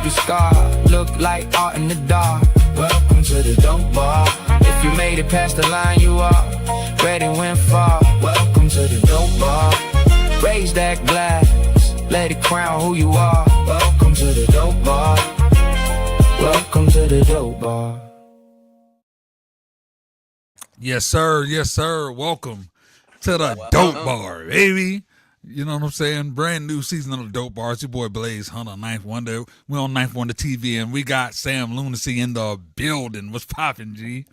every scar look like art in the dark. Welcome to the dope bar. If you made it past the line, you are ready when far. Welcome to the dope bar. Raise that glass, let it crown who you are. Welcome to the dope bar. Welcome to the dope bar. Yes, sir. Yes, sir. Welcome to the Dope Bar, baby. You know what I'm saying? Brand new season of the Dope Bar. It's your boy Blaze Hunter, Ninth Wonder. We're on Ninth Wonder TV, and we got Sam Lunacy in the building. What's poppin', G?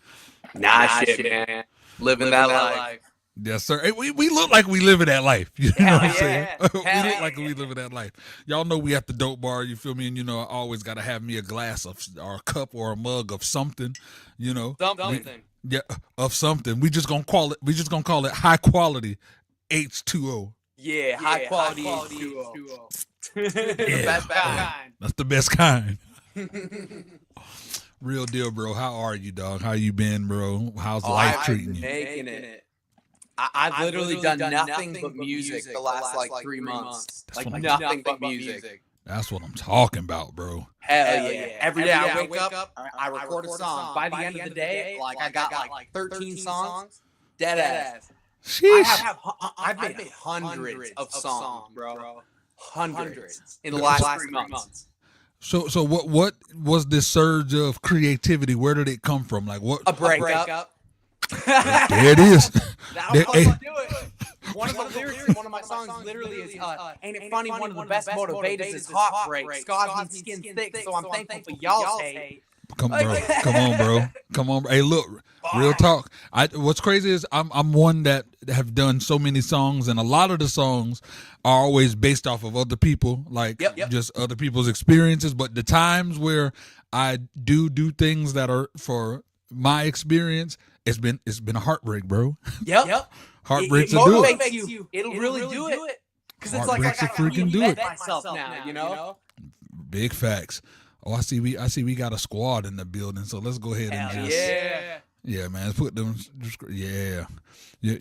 Nah, shit, man. Living that life. Yes, sir. Hey, we look like we living that life. You know what I'm saying? We Hell look like we living that life. Y'all know we at the Dope Bar, you feel me? And, you know, I always got to have me a glass of, or a cup or a mug of something, you know. Something. Yeah, of something. We just gonna call it high quality H2O. Yeah, high quality H2O. The best kind. That's the best kind. Real deal, bro. How are you, dog? How you been, bro? How's life treating you? Making it. I've literally done nothing but music the last like 3 months. Like nothing but music. That's what I'm talking about, bro. Hell yeah. Every day I wake up, I record a song. By the end of the day, like I got like 13 songs. Dead ass. Sheesh. I've made hundreds of songs, bro. Hundreds in the last 3 months. So what was this surge of creativity? Where did it come from? Like what? A breakup. There it is. That was fun to do it. One of the lyrics in one of my songs literally is, ain't it funny, one of the best motivators is heartbreak. Scars and skin thick, so I'm thankful for y'all's hate. Come on, bro. Hey, look, real talk. What's crazy is I'm one that have done so many songs, and a lot of the songs are always based off of other people, like just other people's experiences. But the times where I do things that are for my experience, it's been a heartbreak, bro. Yep. Heartbreaks it will do it. Motivates you. It'll really do it. Because it's like I Heartbreaks will gotta freaking do it. myself now, you know? Big facts. Oh, I see we got a squad in the building, so let's go ahead and just yeah, man. Let's put them. I know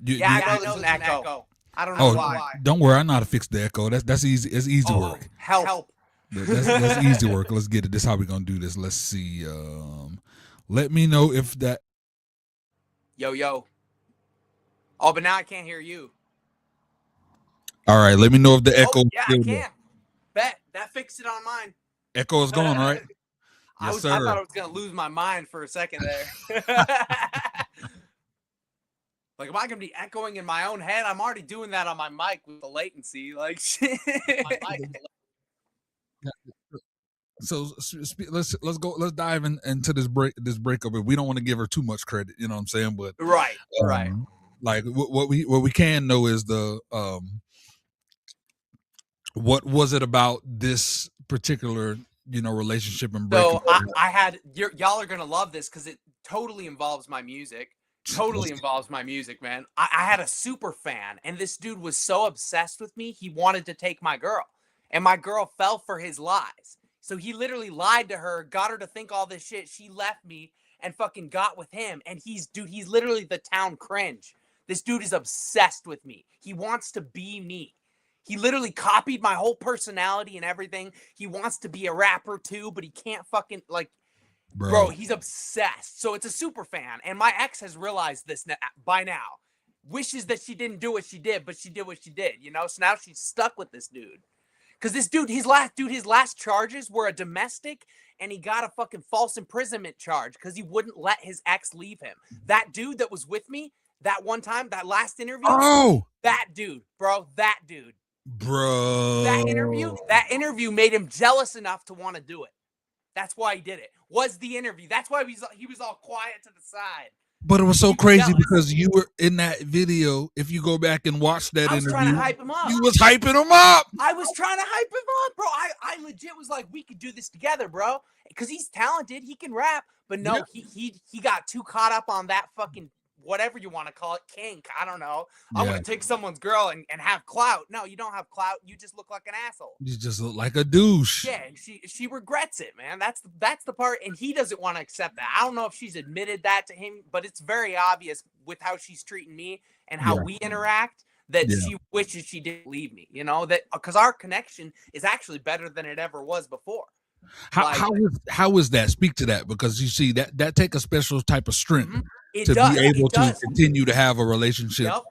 there's an echo. I don't know why. Don't worry, I know how to fix the echo. That's easy. It's easy work. Help. That's easy work. Let's get it. This is how we gonna do this. Let's see. Let me know if that. Yo. Oh, but now I can't hear you. All right, let me know if the echo. Yeah, I can. Bet that fixed it on mine. Echo is going, right? Yes, sir. I thought I was gonna lose my mind for a second there. Like, am I gonna be echoing in my own head? I'm already doing that on my mic with the latency. Like, shit. So let's go. Let's dive into this breakup. We don't want to give her too much credit, you know what I'm saying? But right. Like what we can know is the what was it about this particular relationship and breakup? So I had y'all are gonna love this because it totally involves my music. Man. I had a super fan, and this dude was so obsessed with me, he wanted to take my girl, and my girl fell for his lies. So he literally lied to her, got her to think all this shit. She left me and fucking got with him, and he's literally the town cringe. This dude is obsessed with me. He wants to be me. He literally copied my whole personality and everything. He wants to be a rapper too, but he can't fucking Bro, he's obsessed. So it's a super fan. And my ex has realized this by now. Wishes that she didn't do what she did, but she did what she did, So now she's stuck with this dude. Because this dude, his last charges were a domestic, and he got a fucking false imprisonment charge because he wouldn't let his ex leave him. That dude that was with me that one time, that last interview. Oh, that dude, bro. That dude. Bro. That interview made him jealous enough to want to do it. That's why he did it. Was the interview. That's why he was all quiet to the side. But it was so crazy because you were in that video. If you go back and watch that interview, trying to hype him up. You was hyping him up. I was trying to hype him up, bro. I legit was like, we could do this together, bro. Because he's talented, he can rap. But no, he got too caught up on that fucking whatever you want to call it, kink. I don't know. I want to take someone's girl and have clout. No, you don't have clout. You just look like an asshole. You just look like a douche. Yeah, and she regrets it, man. That's the part, and he doesn't want to accept that. I don't know if she's admitted that to him, but it's very obvious with how she's treating me and how we interact that she wishes she didn't leave me. That because our connection is actually better than it ever was before. Like, How is that? Speak to that, because you see that take a special type of strength it to does. be able It to does. continue to have a relationship Yep.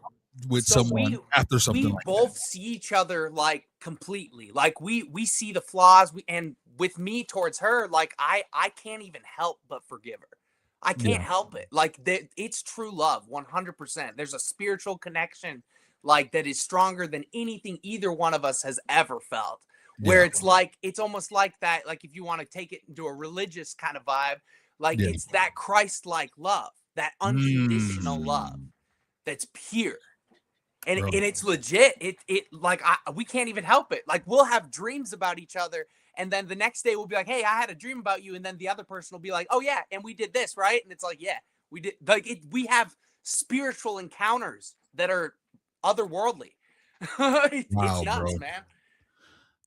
with So someone after something we like that. both see each other like completely. Like we see the flaws. And with me towards her, like I can't even help but forgive her. I can't Yeah. help it. Like it's true love, 100%. There's a spiritual connection like that is stronger than anything either one of us has ever felt. Where Yeah. it's like it's almost like that. Like if you want to take it into a religious kind of vibe, like Yeah. it's that Christ-like love, that unconditional love that's pure. And Bro. it's legit. It like we can't even help it. Like we'll have dreams about each other, and then the next day we'll be like, "Hey, I had a dream about you," and then the other person will be like, "Oh yeah, and we did this, right?" And it's like, "Yeah, we did." Like we have spiritual encounters that are otherworldly. It's Wow, nuts, bro. man.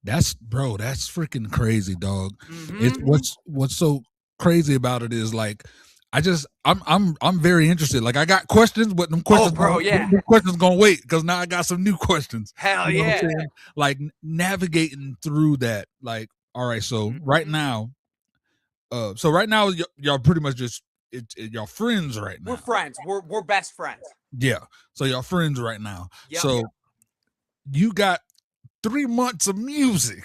That's freaking crazy, dog. It's Mm-hmm. what's so crazy about it is like I'm very interested. Like I got questions, but them questions, bro, yeah. them questions gonna wait because now I got some new questions. Hell You know what I'm yeah. saying? Like navigating through that. Like, all right, so right now, y'all pretty much just y'all friends right now. We're friends. We're best friends. Yeah. So y'all friends right now. Yep. So you got 3 months of music.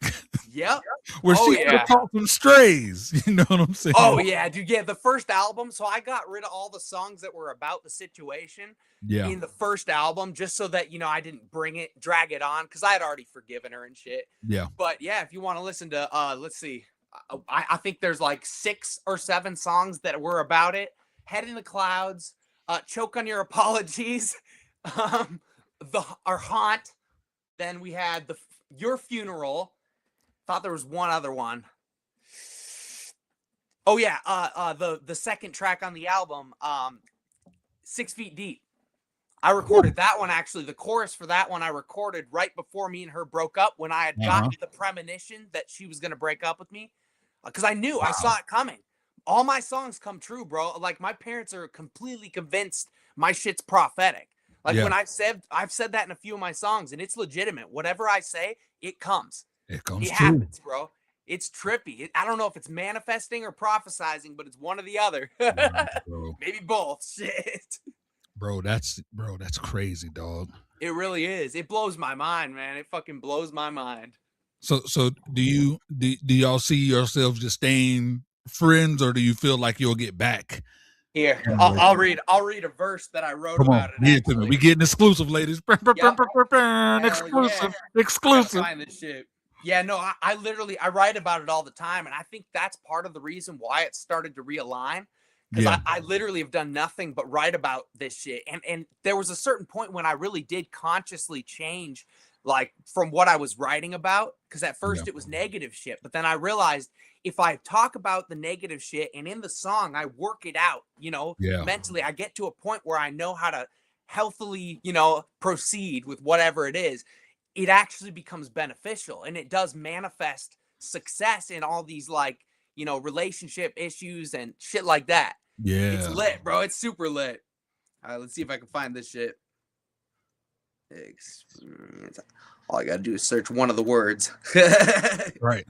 Yep. Where she could have caught some strays. You know what I'm saying? Oh yeah, dude. Yeah, the first album. So I got rid of all the songs that were about the situation in the first album, just so that I didn't drag it on, because I had already forgiven her and shit. Yeah. But yeah, if you want to listen to, let's see, I think there's like 6 or 7 songs that were about it. Head in the Clouds, Choke on Your Apologies, our Haunt. Then we had Your Funeral. Thought there was one other one. Oh yeah, the second track on the album, 6 Feet Deep. I recorded that one, actually. The chorus for that one I recorded right before me and her broke up, when I had gotten the premonition that she was gonna break up with me, because I knew, I saw it coming. All my songs come true, bro. Like my parents are completely convinced my shit's prophetic. Like when I've said that in a few of my songs, and it's legitimate. Whatever I say, it comes. It comes It true. happens, bro. It's trippy. I don't know if it's manifesting or prophesizing, but it's one or the other. Bro. Maybe both. Shit. Bro, that's crazy, dog. It really is. It blows my mind, man. It fucking blows my mind. So do y'all see yourselves just staying friends, or do you feel like you'll get back? Here, I'll read a verse that I wrote about it. Give it to me. We getting exclusive, ladies. Exclusive. Exclusive. Find this shit. Yeah, no, I literally write about it all the time, and I think that's part of the reason why it started to realign. Because I literally have done nothing but write about this shit. And there was a certain point when I really did consciously change, like, from what I was writing about. Because at first it was negative shit. But then I realized if I talk about the negative shit and in the song I work it out, mentally, I get to a point where I know how to healthily, proceed with whatever it is. It actually becomes beneficial, and it does manifest success in all these, like, relationship issues and shit like that. Yeah. It's lit, bro. It's super lit. All right, let's see if I can find this shit. Experience. All I gotta do is search one of the words. Right.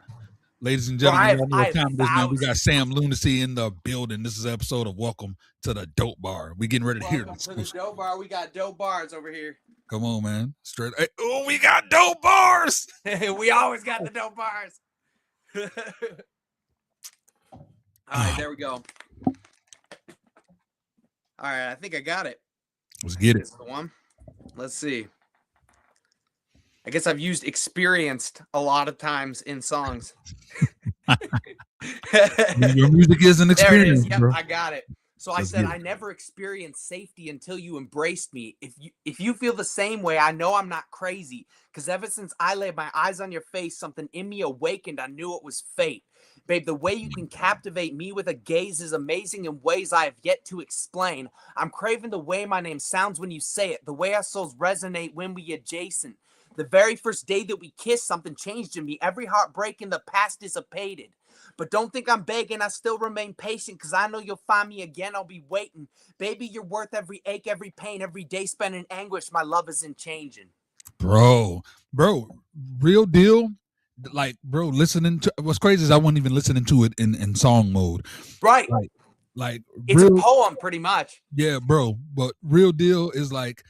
Ladies and gentlemen, Bro, one more time, man. We got Sam Lunacy in the building. This is an episode of Welcome to the Dope Bar. We getting ready to hear this. Welcome to the Dope Bar. We got dope bars over here. Come on, man. Straight. Hey, oh, we got dope bars. We always got the dope bars. All right, there we go. All right, I think I got it. Let's get it. That's the one. Let's see. I guess I've used experienced a lot of times in songs. Your music is an experience, there it is. Yep, bro. I got it. So I said, I never experienced safety until you embraced me. If you feel the same way, I know I'm not crazy. Because ever since I laid my eyes on your face, something in me awakened. I knew it was fate. Babe, the way you can captivate me with a gaze is amazing in ways I have yet to explain. I'm craving the way my name sounds when you say it, the way our souls resonate when we adjacent. The very first day that we kissed, something changed in me. Every heartbreak in the past dissipated. But don't think I'm begging, I still remain patient, because I know you'll find me again, I'll be waiting. Baby, you're worth every ache, every pain, every day spent in anguish. My love isn't changing. Bro, real deal. like, bro, listening to what's crazy is I wasn't even listening to it in song mode. Right. Like It's real, a poem pretty much. yeah, bro. But real deal is like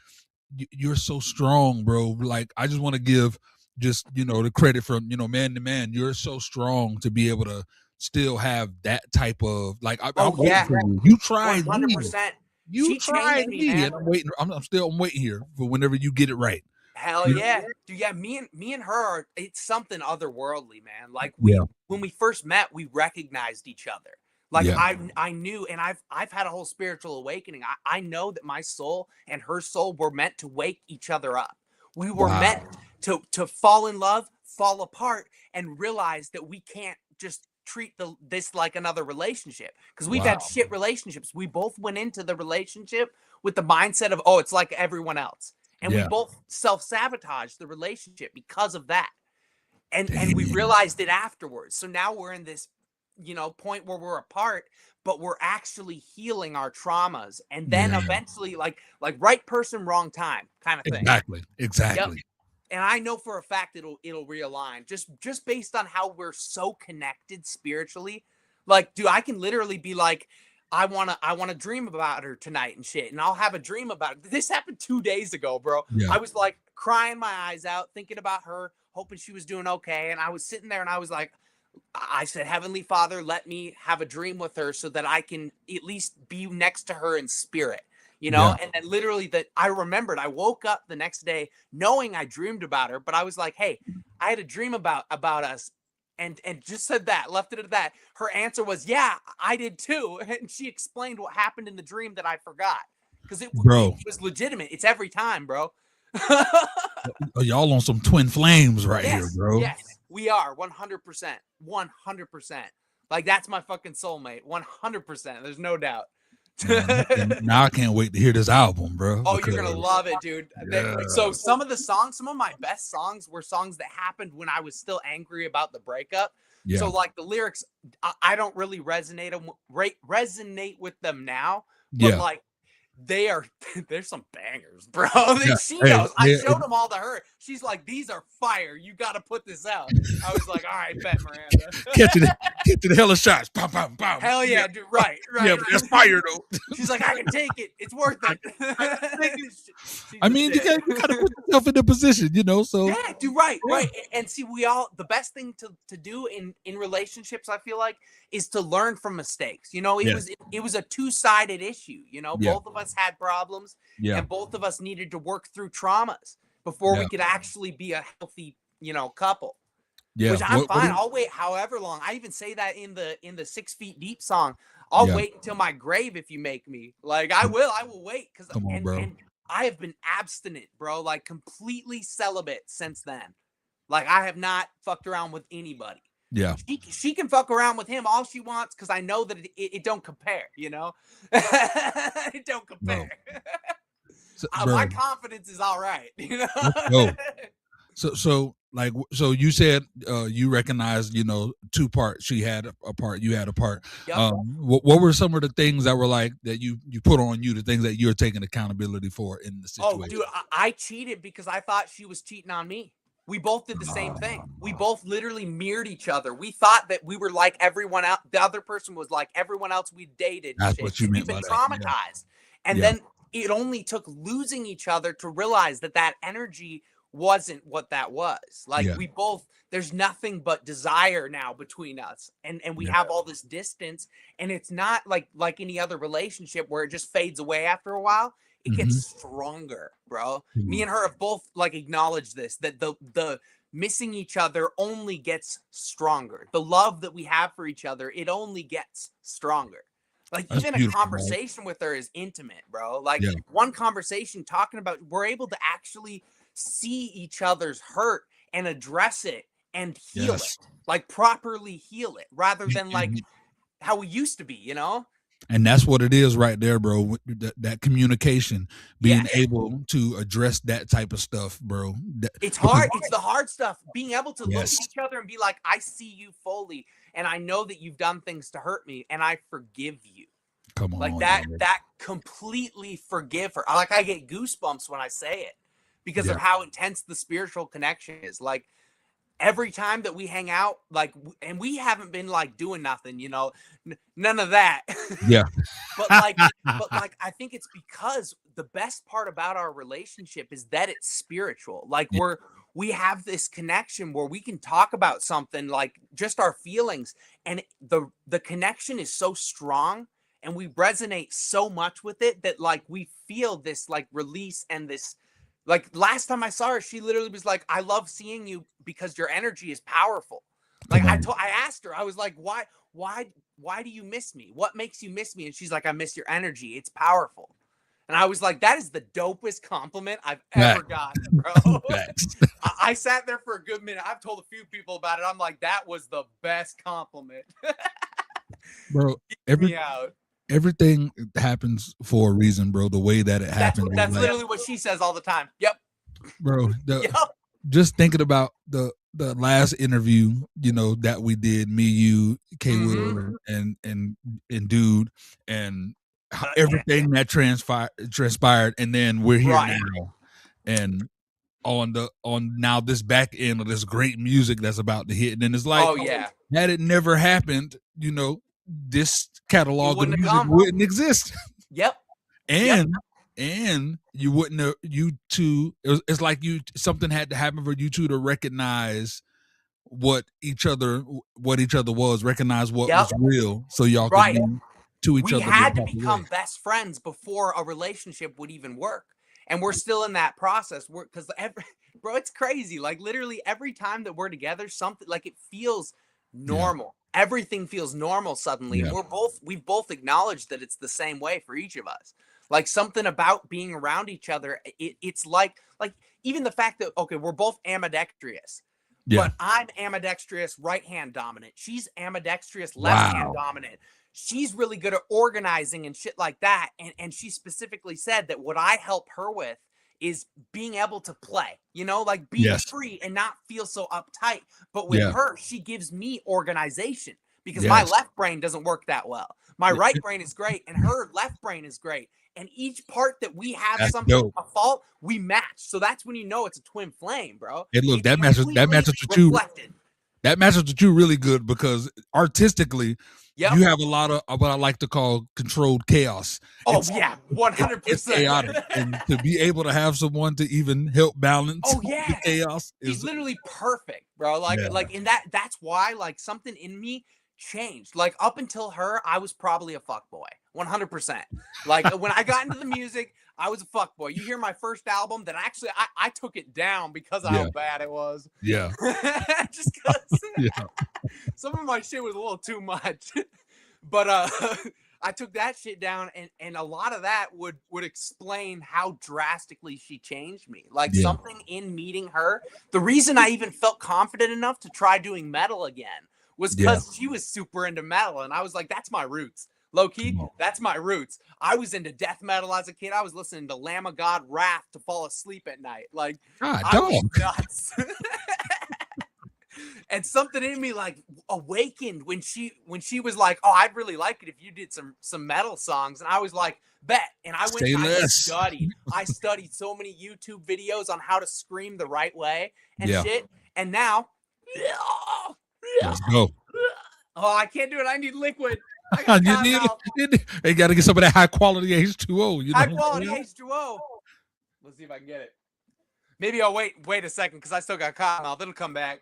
you're so strong, bro. Like I just want to give just the credit from man to man. You're so strong to be able to still have that type of like. I'm waiting for you. You tried me. 100%. You She tried changed me, me, man. and I'm waiting. I'm waiting here for whenever you get it right. Hell Yeah. yeah. Dude, yeah, me and her are, it's something otherworldly, man. Like Yeah. when we first met, we recognized each other. Like Yeah. I knew, and I've had a whole spiritual awakening. I know that my soul and her soul were meant to wake each other up. We were Wow. meant to fall in love, fall apart, and realize that we can't just treat this like another relationship, because we've had Wow. shit relationships. We both went into the relationship with the mindset of, oh, it's like everyone else. And we Yeah. both self-sabotaged the relationship because of that. And we Damn. realized it afterwards. So now we're in this, point where we're apart, but we're actually healing our traumas. And then Yeah. eventually, like right person, wrong time kind of thing. Exactly. Yep. And I know for a fact it'll realign just based on how we're so connected spiritually. Like, dude, I can literally be like, I wanna dream about her tonight and shit, and I'll have a dream about it. This happened 2 days ago, bro. Yeah. I was like crying my eyes out, thinking about her, hoping she was doing okay, and I was sitting there and I was like, I said, Heavenly Father, let me have a dream with her so that I can at least be next to her in spirit. Yeah. And then literally that I remembered, I woke up the next day knowing I dreamed about her, but I was like, hey, I had a dream about us, and just said that, left it at that. Her answer was, yeah, I did too. And she explained what happened in the dream that I forgot, because it was legitimate. It's every time, bro. Y'all on some twin flames right here, bro. Yes, we are 100%. 100%. Like, that's my fucking soulmate. 100%. There's no doubt. Now I can't wait to hear this album, bro. Oh, you're gonna love it, dude. Yeah. So some of my best songs were songs that happened when I was still angry about the breakup. Yeah. So like the lyrics, I don't really resonate with them now, but like there's some bangers, bro. She knows. I showed them all to her. She's like, these are fire. You got to put this out. I was like, all right, bet, Miranda. Get to the hella shots. Pam, pam, pam. Hell yeah, dude. Right. Yeah, but that's fire though. She's like, I can take it. It's worth it. I mean, you gotta put yourself in the position, So yeah, dude, right. And see, the best thing to do in relationships, I feel like, is to learn from mistakes. It was a two-sided issue. Both of us had problems, and both of us needed to work through traumas before we could actually be a healthy, couple. Yeah, which I'm fine. I'll wait however long. I even say that in the 6 Feet Deep song. I'll wait until my grave if you make me. Like, I will wait, because and I have been abstinent, bro, like completely celibate since then. Like, I have not fucked around with anybody. Yeah. She can fuck around with him all she wants, because I know that it don't compare, It don't compare. My confidence is all right, So you said you recognized, 2 parts. She had a part, you had a part. Yep. What were some of the things that were like that you put on you, the things that you're taking accountability for in the situation? Oh, dude, I cheated because I thought she was cheating on me. We both did the same thing. We both literally mirrored each other. We thought that we were like everyone else. The other person was like everyone else we dated. That's what you meant by that. We've been traumatized. And then it only took losing each other to realize that energy wasn't what that was. Like, we both, there's nothing but desire now between us, and we have all this distance, and it's not like any other relationship where it just fades away after a while. It gets stronger, bro. Me and her have both like acknowledged this, that the missing each other only gets stronger. The love that we have for each other, it only gets stronger. Like, that's even a conversation with her is intimate, bro. Like, one conversation talking about, we're able to actually see each other's hurt and address it and heal it, like properly heal it, rather than like how we used to be, And that's what it is right there, bro. That communication, being able to address that type of stuff, bro. It's hard. It's the hard stuff. Being able to look at each other and be like, I see you fully, and I know that you've done things to hurt me, and I forgive you. Come on. Like that completely forgive her. Like, I get goosebumps when I say it, because of how intense the spiritual connection is. Like, every time that we hang out, like, and we haven't been like doing nothing, you know, none of that. Yeah. but like, I think it's because the best part about our relationship is that it's spiritual. Like Yeah. we have this connection where we can talk about something like just our feelings, and the connection is so strong and we resonate so much with it that like we feel this like release and this. Like last time I saw her, she literally was like, "I love seeing you because your energy is powerful." Like I asked her, I was like, why do you miss me? What makes you miss me? And she's like, "I miss your energy. It's powerful." And I was like, that is the dopest compliment I've ever gotten, bro. I sat there for a good minute. I've told a few people about it. I'm like, that was the best compliment. Bro, Me out. everything happens for a reason, bro. The way that it happens. That's literally what she says all the time. Yep. Bro, Yep. just thinking about the last interview, you know, that we did, me, you, K Will, and Dude, and how everything that transpired, and then we're here now, and on now this back end of this great music that's about to hit, and then it's like, oh yeah, had it never happened, you know, this catalog of music wouldn't exist. Yep. And you wouldn't have, you two, it's like something had to happen for you two to recognize what each other was, recognize what was real, so y'all could be to each other. We had to become best friends before a relationship would even work, and we're still in that process. Because bro, it's crazy. Like literally every time that we're together, something like it feels normal. Everything feels normal suddenly. And we've both acknowledged that it's the same way for each of us. Like something about being around each other, it's like even the fact that, okay, we're both ambidextrous, but I'm ambidextrous right hand dominant. She's ambidextrous left hand dominant. She's really good at organizing and shit like that. And she specifically said that what I help her with is being able to play, you know, like being free and not feel so uptight. But with her, she gives me organization because my left brain doesn't work that well. My right brain is great and her left brain is great. And each part that we have a fault, we match. So that's when you know it's a twin flame, bro. And look, that matches with you. That matches with you really good because artistically, you have a lot of what I like to call controlled chaos. Oh, it's 100%. It's chaotic. And to be able to have someone to even help balance the chaos is literally perfect, bro. Like in that's why like something in me changed. Like up until her, I was probably a fuckboy. 100%. Like when I got into the music, I was a fuckboy. You hear my first album that actually I took it down because of how bad it was. Yeah. Just because some of my shit was a little too much. But I took that shit down, and a lot of that would explain how drastically she changed me. Like something in meeting her, the reason I even felt confident enough to try doing metal again was because she was super into metal, and I was like, that's my roots. Low key, that's my roots. I was into death metal as a kid. I was listening to Lamb of God Wrath to fall asleep at night. Like, I was nuts. And something in me like awakened when she was like, "Oh, I'd really like it if you did some metal songs." And I was like, "Bet." And I went and I studied so many YouTube videos on how to scream the right way and shit. And now, let's go. Oh, I can't do it. I need liquid. You got to get some of that high quality H2O. You know? High quality H2O. Let's see if I can get it. Maybe I'll wait a second because I still got cotton mouth. It'll come back.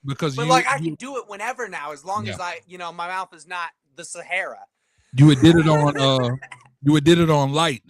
because but I can do it whenever now, as long as my mouth is not the Sahara. You did it on light.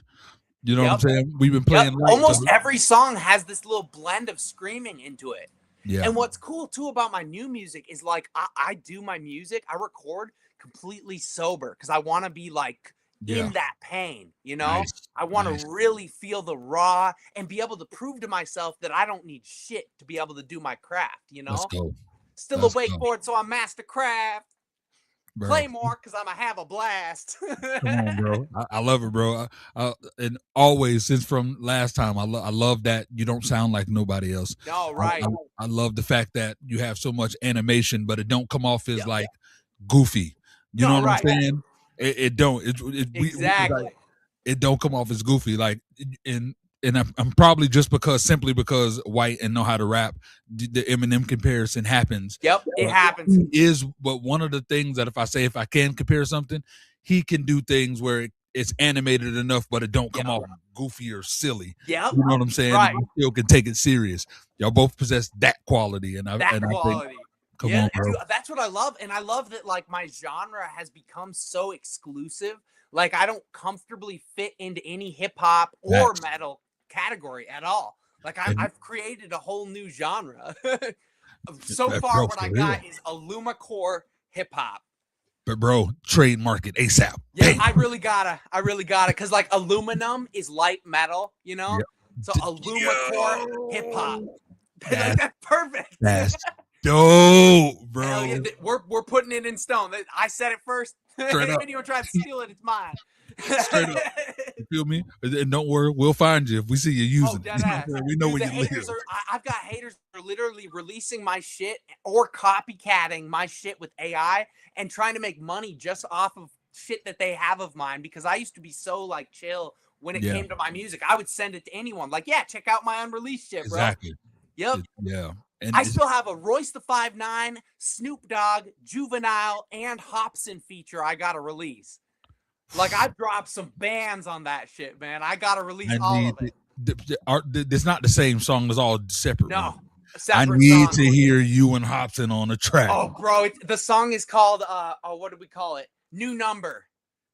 You know what I'm saying? We've been playing light. Almost every song has this little blend of screaming into it. Yeah. And what's cool too about my new music is like I do my music, I record completely sober because I want to be like in that pain, you know. I want to really feel the raw and be able to prove to myself that I don't need shit to be able to do my craft, you know. Let's go. Still a wakeboard, so I'm master craft. Bro. Play more because I'm gonna have a blast. Come on, bro. I love it, bro. And always since from last time, I love that you don't sound like nobody else. No, right. I love the fact that you have so much animation, but it don't come off as like goofy. You know what I'm saying? It don't. Exactly. It don't come off as goofy. Like, and and I'm probably simply because white and know how to rap, the Eminem comparison happens. Yep, it happens. But one of the things that if I can compare something, he can do things where it's animated enough, but it don't come off goofy or silly. Yep. You know what I'm saying? Right. You still can take it serious. Y'all both possess that quality, and I think, come on, bro. Dude, that's what I love, and I love that like my genre has become so exclusive. Like I don't comfortably fit into any hip hop or metal category at all. Like I've created a whole new genre. So far, what I got is Alumacore hip hop. But bro, trademark it ASAP. Yeah, I really gotta, cause like aluminum is light metal, you know. Yep. So Alumacore hip hop. That's perfect. That's dope, bro. Yeah, we're putting it in stone. I said it first. If anyone tries to steal it, it's mine. Straight up. You feel me? And don't worry, we'll find you if we see you using it. We know where you live. I've got haters that are literally releasing my shit or copycatting my shit with AI and trying to make money just off of shit that they have of mine, because I used to be so like chill when it came to my music. I would send it to anyone. Like, yeah, check out my unreleased shit, bro. Exactly. Yep. Yeah. And I still have a Royce the 5'9", Snoop Dogg, Juvenile, and Hopsin feature I gotta release. Like I dropped some bands on that shit, man. I gotta release all of it. It's not the same song. It's all separate. No, I need to hear you and Hopsin on a track. Oh, bro, the song is called what do we call it? New Number.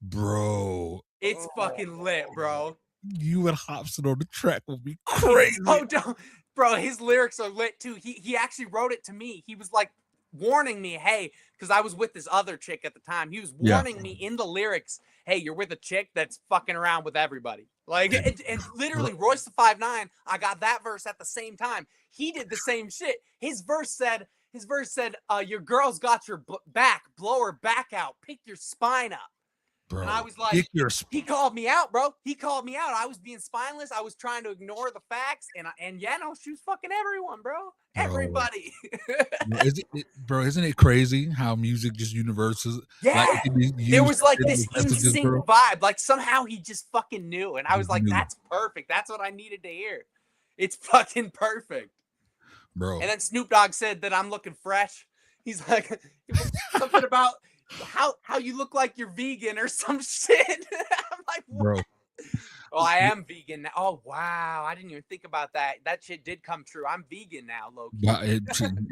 Bro, it's fucking lit, bro. You and Hopsin on the track will be crazy. Oh, don't. Bro, his lyrics are lit too. He actually wrote it to me. He was like warning me, hey, because I was with this other chick at the time. He was warning me in the lyrics, hey, you're with a chick that's fucking around with everybody. Like, and literally, Royce the 5'9", I got that verse at the same time. He did the same shit. His verse said, your girl's got your back. Blow her back out. Pick your spine up. Bro, and I was like, he called me out, bro. He called me out. I was being spineless. I was trying to ignore the facts. And yeah, no, she was fucking everyone, bro. Everybody. Isn't it crazy how music just universes? Yeah. Like, there was like this insane vibe. Like somehow he just fucking knew. And I was like, that's perfect. That's what I needed to hear. It's fucking perfect. Bro. And then Snoop Dogg said that I'm looking fresh. He's like, something about how you look like you're vegan or some shit. I'm like, what? Bro. Oh, I am vegan now. Oh, wow. I didn't even think about that. That shit did come true. I'm vegan now, low-key.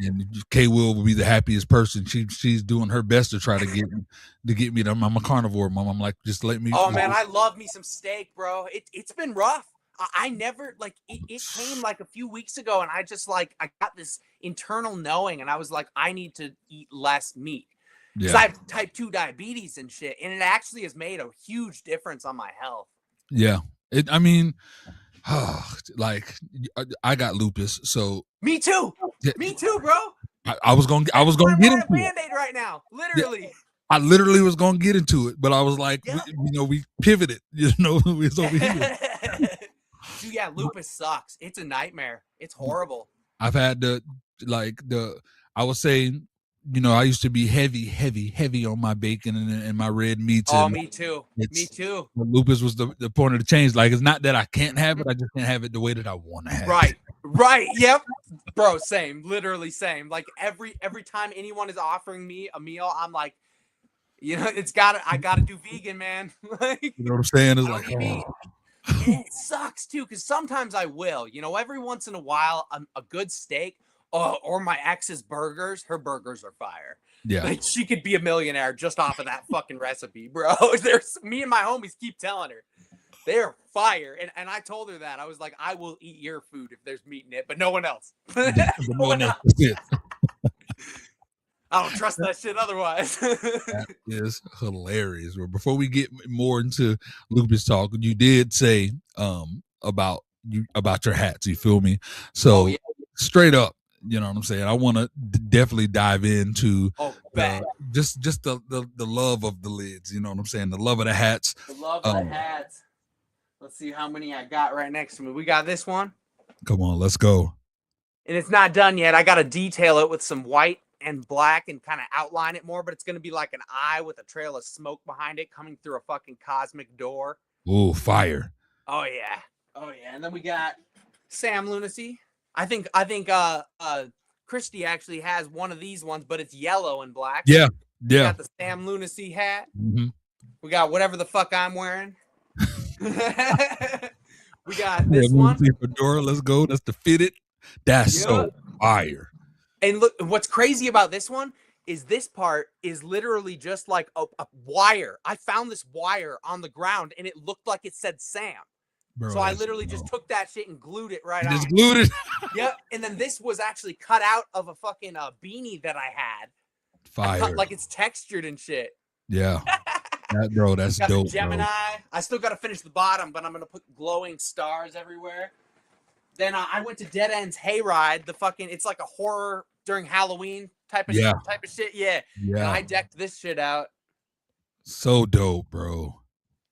And K will be the happiest person. She's doing her best to try to get me. I'm a carnivore, mom. I'm like, just let me. Oh, man, I love me some steak, bro. It's been rough. I never, like, it came like a few weeks ago, and I just, like, I got this internal knowing, and I was like, I need to eat less meat. Because I have type 2 diabetes and shit, and it actually has made a huge difference on my health. Yeah. Like, I got lupus, so. Me too. Me too, bro. I was gonna get into a Band-Aid right now, literally. Yeah. I literally was gonna get into it, but I was like, we pivoted. It's over here. Dude, yeah, lupus sucks. It's a nightmare. It's horrible. I've had I would say, I used to be heavy on my bacon and my red meats. Oh, me too. Me too. Lupus was the point of the change. Like, it's not that I can't have it. I just can't have it the way that I want to have it. Right. Yep. Bro, same. Literally same. Like every time anyone is offering me a meal, I'm like, I gotta do vegan, man. Like, you know what I'm saying? It's like, it sucks too, because sometimes I will. Every once in a while, a good steak or my ex's burgers. Her burgers are fire. Yeah, like she could be a millionaire just off of that fucking recipe, bro. Me and my homies keep telling her they're fire, and I told her that I was like, I will eat your food if there's meat in it, but no one else. No one else. I don't trust that shit otherwise. That is hilarious. Well, before we get more into lupus talk, you did say about your hats. You feel me? So straight up, you know what I'm saying? I want to definitely dive into just the love of the lids. You know what I'm saying? The love of the hats. The love of the hats. Let's see how many I got right next to me. We got this one. Come on, let's go. And it's not done yet. I got to detail it with some white and black and kind of outline it more, but it's going to be like an eye with a trail of smoke behind it coming through a fucking cosmic door. Ooh, fire. Oh, yeah. Oh yeah, and then we got Sam Lunacy. I think Christy actually has one of these ones, but it's yellow and black. Yeah, We yeah. got the Sam Lunacy hat. Mm-hmm. We got whatever the fuck I'm wearing. We got Yeah, this one. fedora, let's go. That's the fitted. That's so fire. And look, what's crazy about this one is this part is literally just like a wire. I found this wire on the ground and it looked like it said Sam. Bro, so I literally just took that shit and glued it right on. Just glued it. Yep. And then this was actually cut out of a fucking beanie that I had. Fire. Like it's textured and shit. Yeah. That's got dope. The Gemini. Bro. I still got to finish the bottom, but I'm going to put glowing stars everywhere. Then I went to Dead End's Hayride. It's like a horror during Halloween type of shit. Yeah. And I decked this shit out. So dope, bro.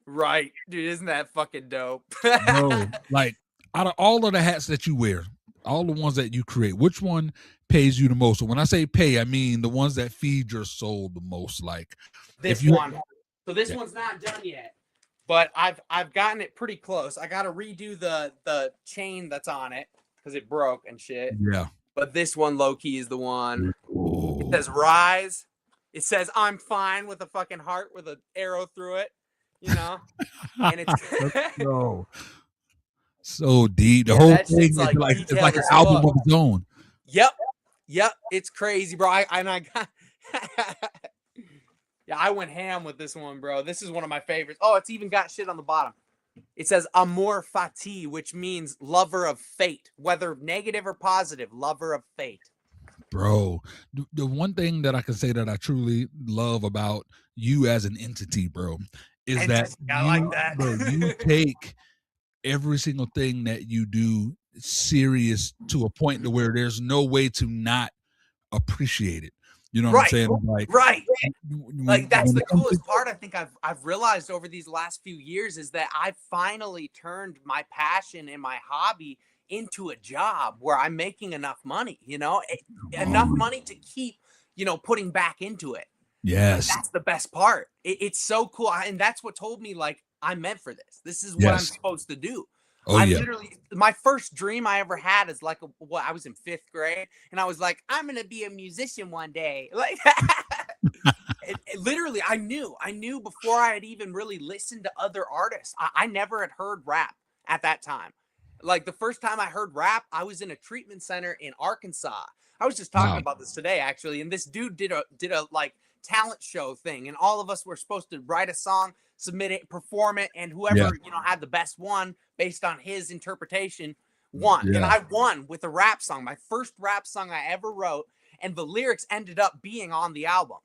Right. Dude, isn't that fucking dope? Bro, like out of all of the hats that you wear, all the ones that you create, which one pays you the most? And when I say pay, I mean the ones that feed your soul the most. Like this one. So this one's not done yet, but I've gotten it pretty close. I got to redo the chain that's on it because it broke and shit. Yeah. But this one low key is the one. Ooh. It says rise. It says I'm fine with a fucking heart with an arrow through it. You know, and it's so deep. The whole thing is like it's like an album of its own. Yep, it's crazy, bro. I got I went ham with this one, bro. This is one of my favorites. Oh, it's even got shit on the bottom. It says Amor Fati, which means lover of fate, whether negative or positive, lover of fate. Bro, the one thing that I can say that I truly love about you as an entity, bro, is you take every single thing that you do serious to a point to where there's no way to not appreciate it. You know what I'm saying? Like that's the coolest part I think I've realized over these last few years is that I've finally turned my passion and my hobby into a job where I'm making enough money, enough money to keep, putting back into it. Yes. That's the best part. It's so cool. And that's what told me, like, I'm meant for this. This is what I'm supposed to do. Literally, my first dream I ever had is like, I was in 5th grade and I was like, I'm going to be a musician one day. Like, literally, I knew before I had even really listened to other artists. I never had heard rap at that time. Like the first time I heard rap, I was in a treatment center in Arkansas. I was just talking about this today, actually. And this dude did a like talent show thing. And all of us were supposed to write a song, submit it, perform it. And whoever, had the best one based on his interpretation won. And I won with a rap song, my first rap song I ever wrote. And the lyrics ended up being on the album.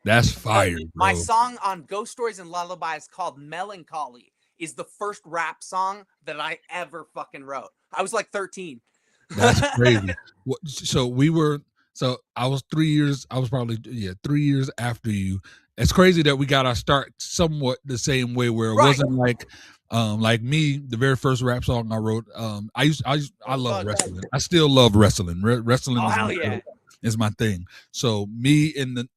That's fire, bro. My song on Ghost Stories and Lullabies called Melancholy is the first rap song that I ever fucking wrote. I was like 13. That's crazy. So I was 3 years. I was probably 3 years after you. It's crazy that we got our start somewhat the same way, where it wasn't like me. The very first rap song I wrote. I love wrestling. I still love wrestling. Wrestling is my thing. So me and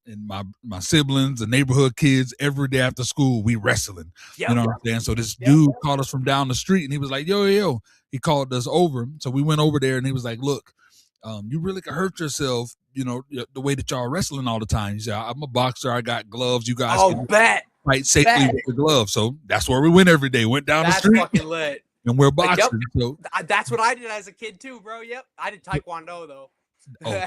my siblings, the neighborhood kids, every day after school, we wrestling. You know what I'm saying? So this dude called us from down the street and he was like, yo. He called us over. So we went over there and he was like, look, you really could hurt yourself, the way that y'all wrestling all the time. He said, I'm a boxer. I got gloves. You guys can fight safely with the gloves. So that's where we went every day. Went down the street. That's fucking lit. And we're boxing. So that's what I did as a kid too, bro. Yep. I did Taekwondo though. Oh,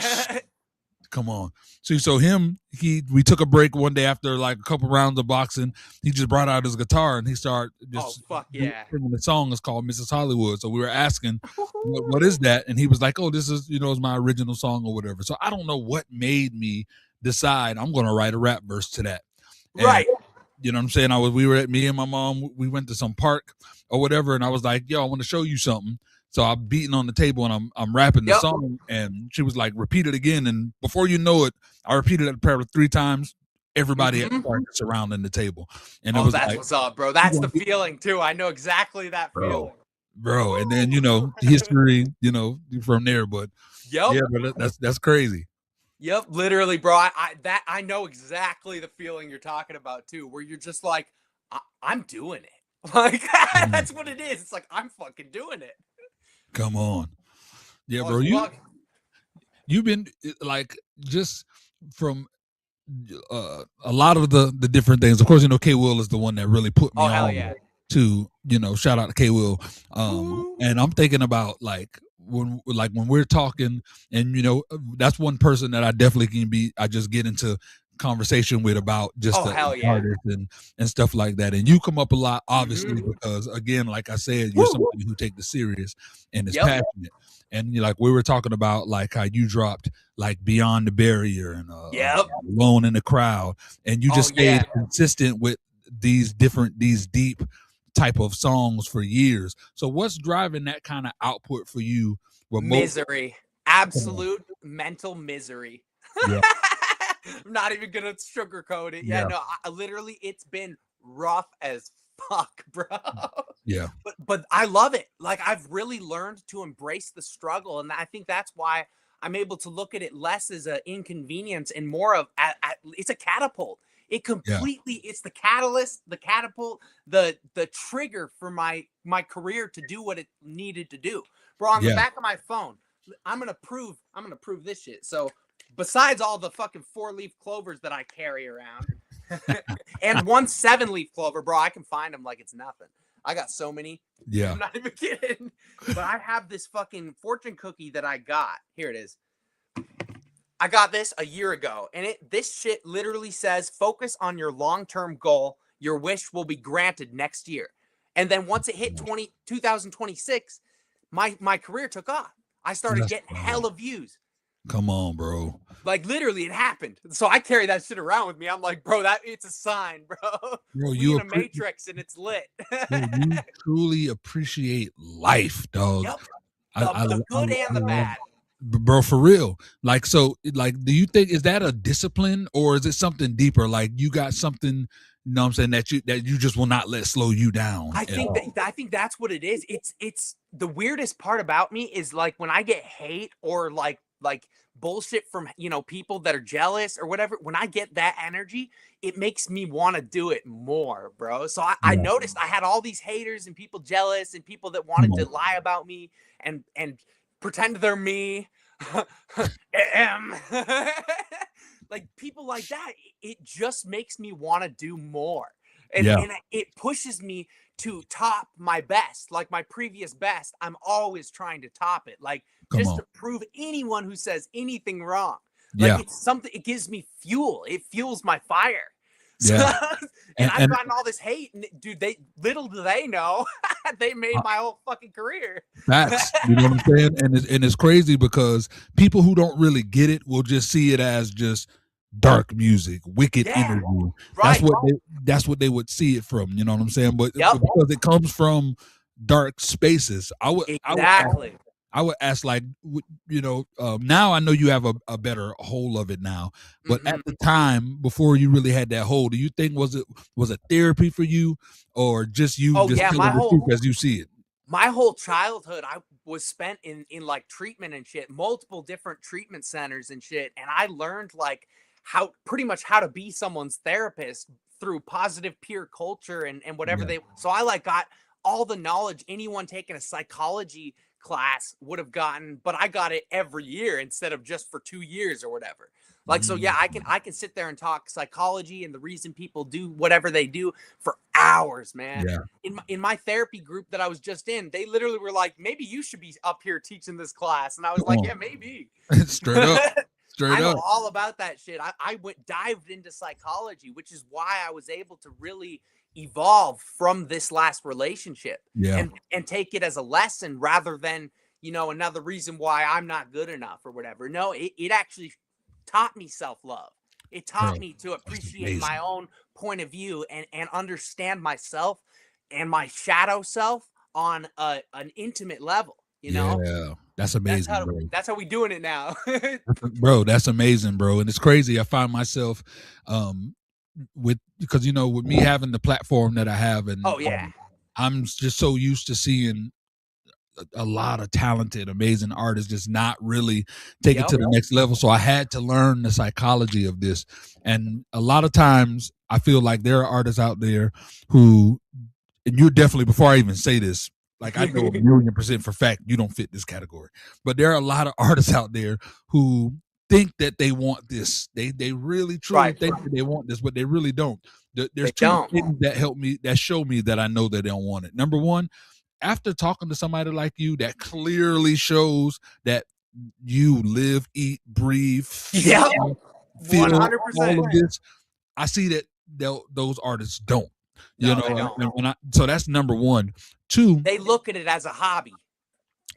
come on. See, so we took a break one day after like a couple rounds of boxing. He just brought out his guitar and he started just the song is called Mrs. Hollywood. So we were asking, what is that? And he was like, oh, this is, is my original song or whatever. So I don't know what made me decide I'm going to write a rap verse to that. And, right. You know what I'm saying? Me and my mom, we went to some park or whatever. And I was like, yo, I want to show you something. So I'm beating on the table and I'm rapping the song, and she was like, repeat it again. And before you know it, I repeated it probably 3 times. Everybody at the park surrounding the table. And it was that's what's up, bro. That's the feeling too. I know exactly that feeling. Bro. And then, history, from there. But but that's crazy. Yep, literally, bro. I know exactly the feeling you're talking about too, where you're just like, I'm doing it. Like that's what it is. It's like I'm fucking doing it. Come on. Yeah, Oh, bro. fuck. You've been like just from a lot of the different things. Of course, K Will is the one that really put me hell on yeah. to, shout out to K Will. And I'm thinking about like when we're talking, and that's one person that I definitely I just get into conversation with about just the hell yeah. artists and stuff like that. And you come up a lot, obviously, because again, like I said, you're somebody who take this serious and is passionate. And like we were talking about, like how you dropped like Beyond the Barrier and Alone in the Crowd, and you just stayed consistent with these deep type of songs for years. So what's driving that kind of output for you? Misery. Absolute mental misery. Yeah. I'm not even gonna sugarcoat it. Yeah, no, literally it's been rough as fuck, bro. Yeah. But I love it. Like I've really learned to embrace the struggle, and I think that's why I'm able to look at it less as an inconvenience and more of it's a catapult. It completely it's the catalyst, the catapult, the trigger for my career to do what it needed to do. Bro, on the back of my phone, I'm gonna prove this shit. So besides all the fucking 4-leaf clovers that I carry around and 1 7-leaf clover, bro, I can find them like it's nothing. I got so many. Yeah. I'm not even kidding. But I have this fucking fortune cookie that I got. Here it is. I got this a year ago, and this shit literally says, focus on your long-term goal. Your wish will be granted next year. And then once it hit 2026, my career took off. I started getting hella views. Come on, bro. Like literally it happened. So I carry that shit around with me. I'm like, bro, it's a sign, bro. You in a matrix and it's lit. Bro, you truly appreciate life, dog. Yep. The good and the bad. Bro, for real. Like, so like, do you think, is that a discipline or is it something deeper? Like you got something, what I'm saying, that you just will not let slow you down. I think that's what it is. It's the weirdest part about me is like when I get hate or like bullshit from people that are jealous or whatever, when I get that energy, it makes me want to do it more, bro. So I noticed I had all these haters and people jealous and people that wanted to lie about me and pretend they're me. Like people like that, it just makes me want to do more. And it pushes me to top my best, like my previous best. I'm always trying to top it, like to prove anyone who says anything wrong. Like it's something, it gives me fuel. It fuels my fire. So, and I've gotten all this hate, and dude, little do they know, they made my whole fucking career. Facts, you know what I'm saying? And it's crazy because people who don't really get it will just see it as just dark music, wicked energy. Right. That's what they would see it from. You know what I'm saying? But because it comes from dark spaces, I would ask, like, now I know you have a better hold of it now, but at the time before you really had that hold, do you think was it therapy for you or just you my whole as you see it? My whole childhood I was spent in like treatment and shit, multiple different treatment centers and shit, and I learned like how to be someone's therapist through positive peer culture and whatever so I like got all the knowledge anyone taking a psychology class would have gotten, but I got it every year instead of just for 2 years or whatever. Like, so I can sit there and talk psychology and the reason people do whatever they do for hours, man. In my therapy group that I was just in, they literally were like, maybe you should be up here teaching this class. And I was like, yeah, maybe. Straight up. I know all about that shit. I dived into psychology, which is why I was able to really evolve from this last relationship and take it as a lesson rather than, another reason why I'm not good enough or whatever. No, it actually taught me self-love. It taught me to appreciate my own point of view and understand myself and my shadow self on an intimate level. Yeah, that's amazing. That's how we doing it now. Bro, that's amazing, bro. And it's crazy. I find myself with me having the platform that I have, and I'm just so used to seeing a lot of talented, amazing artists just not really take it to the next level. So I had to learn the psychology of this. And a lot of times I feel like there are artists out there who and you're definitely, before I even say this, like I know 1,000,000% for fact you don't fit this category. But there are a lot of artists out there who think that they want this. They really truly think that they want this, but they really don't. There's They two don't. things that help me, that show me that I know that they don't want it. Number one, after talking to somebody like you that clearly shows that you live, eat, breathe, Yeah, feel 100%. all of this, I see that those artists don't. You No, they know, don't. and so that's number one. Two, They look at it as a hobby.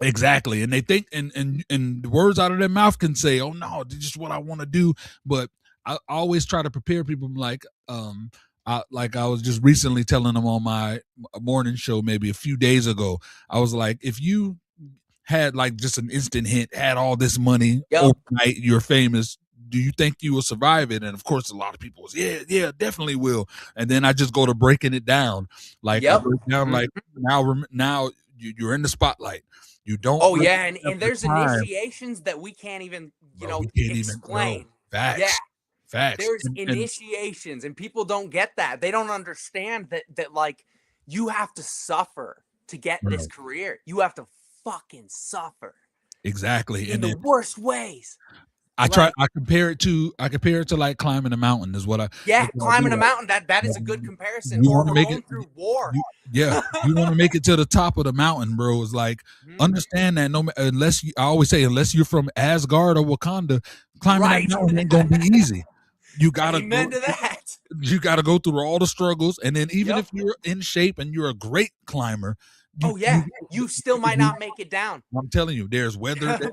exactly, and they think, and the words out of their mouth can say, "Oh no, this is what I want to do." But I always try to prepare people. Like, I was just recently telling them on my morning show, maybe a few days ago. I was like, if you had like just an instant hit, had all this money overnight, you're famous, do you think you will survive it? And of course, a lot of people was, yeah, definitely will. And then I just go to breaking it down. Like, I break down, like, now you're in the spotlight. You don't. Oh yeah, and there's initiations that we can't even, explain. Facts. Yeah. Facts. There's initiations, and people don't get that. They don't understand that like you have to suffer to get this career. You have to fucking suffer. Exactly. In the worst ways. I compare it to like climbing a mountain is what I. Yeah, climbing a mountain. That is a good comparison. You or want to make going it through war. You want to make it to the top of the mountain, bro. It's like, understand that I always say, unless you're from Asgard or Wakanda, climbing that mountain ain't gonna be easy. You gotta You gotta go through all the struggles, and then even if you're in shape and you're a great climber, you still might not make it down. I'm telling you, there's weather that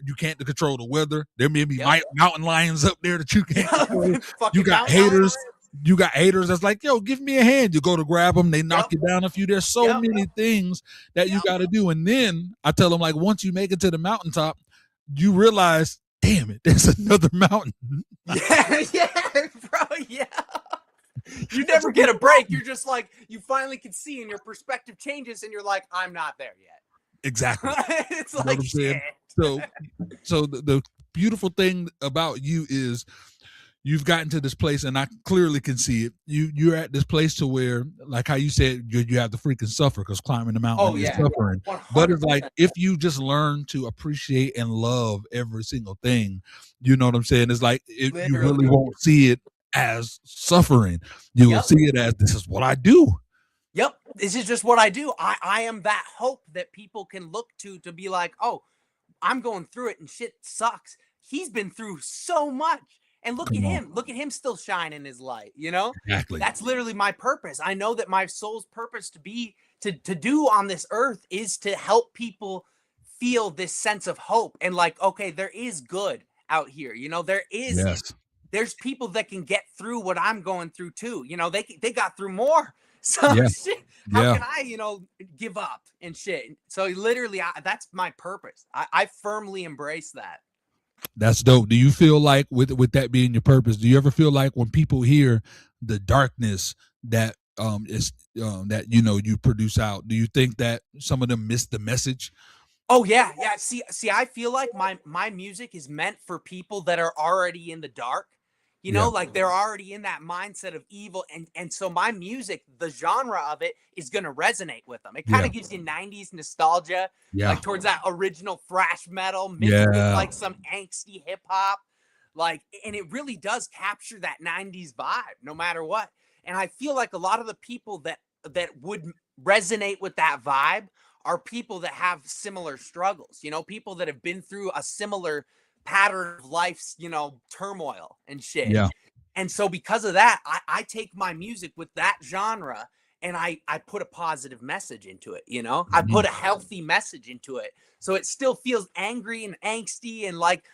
you can't control the weather. There may be mountain lions up there that you can't control. You got haters. You got haters that's like, yo, give me a hand. You go to grab them, they knock you down a few. There's so many things that you got to do. And then I tell them, like, once you make it to the mountaintop, you realize, damn it, there's another mountain. Bro, you never get a break. You're just like, you finally can see, and your perspective changes, and you're like, I'm not there yet. Exactly. It's like, shit. So the beautiful thing about you is you've gotten to this place, and I clearly can see it. You're at this place to where, like how you said, you have to freaking suffer because climbing the mountain is suffering. 100%. But it's like, if you just learn to appreciate and love every single thing, you know what I'm saying? It's like, you really won't see it as suffering. You will see it as, this is what I do. Yep, this is just what I do. I am that hope that people can look to be like, oh, I'm going through it and shit sucks. He's been through so much. And look at him still shining his light, you know? Exactly. That's literally my purpose. I know that my soul's purpose to do on this earth is to help people feel this sense of hope. And like, okay, there is good out here. You know, there's people that can get through what I'm going through too. You know, they got through more. So shit, how can I, give up and shit? So literally, that's my purpose. I firmly embrace that. That's dope. Do you feel like, with that being your purpose, do you ever feel like when people hear the darkness that that you produce out, do you think that some of them miss the message? Oh yeah. See, I feel like my music is meant for people that are already in the dark. You know, like they're already in that mindset of evil. And so my music, the genre of it, is going to resonate with them. It kind of gives you 90s nostalgia, like towards that original thrash metal, mixed with like some angsty hip hop. Like, and it really does capture that 90s vibe no matter what. And I feel like a lot of the people that would resonate with that vibe are people that have similar struggles, people that have been through a similar pattern of life's, turmoil and shit. Yeah. And so because of that, I take my music with that genre and I put a positive message into it, I put a healthy message into it. So it still feels angry and angsty and like,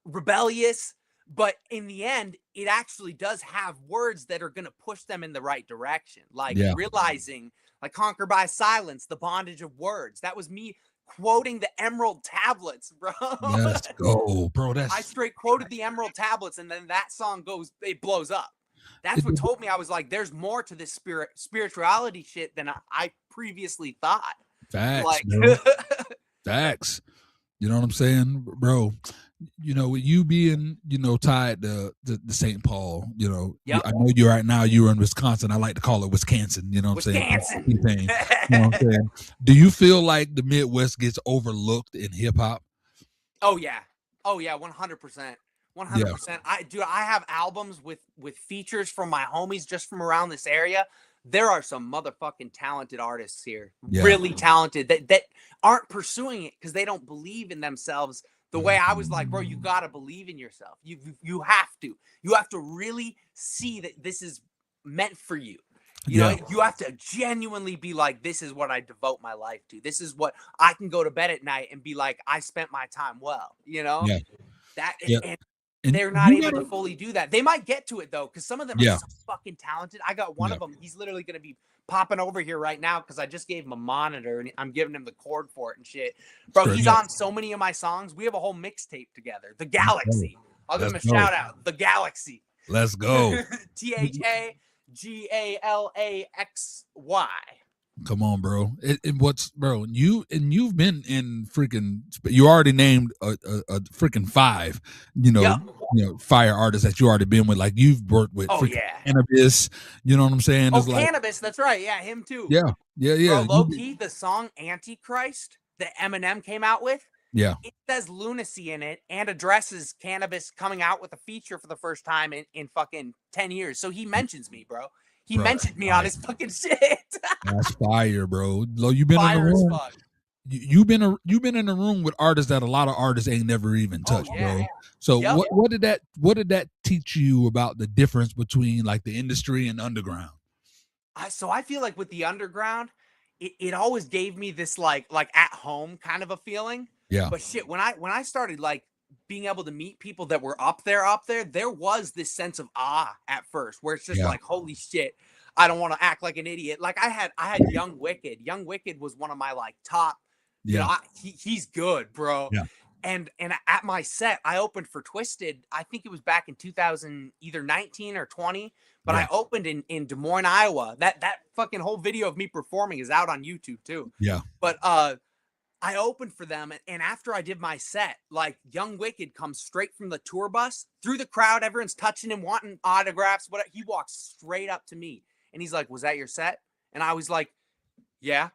rebellious. But in the end, it actually does have words that are going to push them in the right direction. Like realizing, like, conquer by silence, the bondage of words. That was me quoting the Emerald Tablets, bro. Let's go, bro. I straight quoted the Emerald Tablets, and then that song it blows up. That's what told me, I was like, there's more to this spirituality shit than I previously thought. Facts, bro. Facts. You know what I'm saying, bro? with you being, tied to the St. Paul, Yep. I know you right now. You're in Wisconsin. I like to call it Wisconsin. You know what I'm saying? Wisconsin. You know what I'm saying? Do you feel like the Midwest gets overlooked in hip hop? Oh yeah. 100%. 100%. I have albums with features from my homies just from around this area. There are some motherfucking talented artists here, really talented that aren't pursuing it because they don't believe in themselves. The way I was like, bro, you gotta believe in yourself. You have to really see that this is meant for you. You know, you have to genuinely be like, this is what I devote my life to. This is what I can go to bed at night and be like, I spent my time well. And they're not able to fully do that. They might get to it though, because some of them are so fucking talented. I got one of them. He's literally going to be popping over here right now because I just gave him a monitor and I'm giving him the cord for it and shit. Bro, he's on so many of my songs. We have a whole mixtape together. The Galaxy. I'll give him a shout out. The Galaxy. Let's go. THAGALAXY. Come on, bro. You've been in freaking. You already named a freaking 5. Fire artists that you already been with. Like you've worked with. Cannabis. You know what I'm saying? Oh, Cannabis. That's right. Yeah, him too. Yeah. Bro, low key, the song Antichrist that Eminem came out with. Yeah. It says Lunacy in it and addresses Cannabis coming out with a feature for the first time in fucking 10 years. So he mentions me, bro. He mentioned me on his fucking shit. That's fire, bro. You've been in the room. You've been in the room with artists that a lot of artists ain't never even touched, bro. So what did that teach you about the difference between like the industry and underground? So I feel like with the underground, it always gave me this like at home kind of a feeling. Yeah. But shit, when I started like being able to meet people that were up there, there was this sense of awe at first where it's just like, holy shit, I don't want to act like an idiot. Like I had Young Wicked. Young Wicked was one of my like top, he's good, bro. Yeah. And at my set, I opened for Twisted. I think it was back in 2000, either 19 or 20, but I opened in Des Moines, Iowa. That fucking whole video of me performing is out on YouTube too. Yeah. But I opened for them, and after I did my set, like Young Wicked comes straight from the tour bus through the crowd. Everyone's touching him, wanting autographs. He walks straight up to me, and he's like, "Was that your set?" And I was like, "Yeah."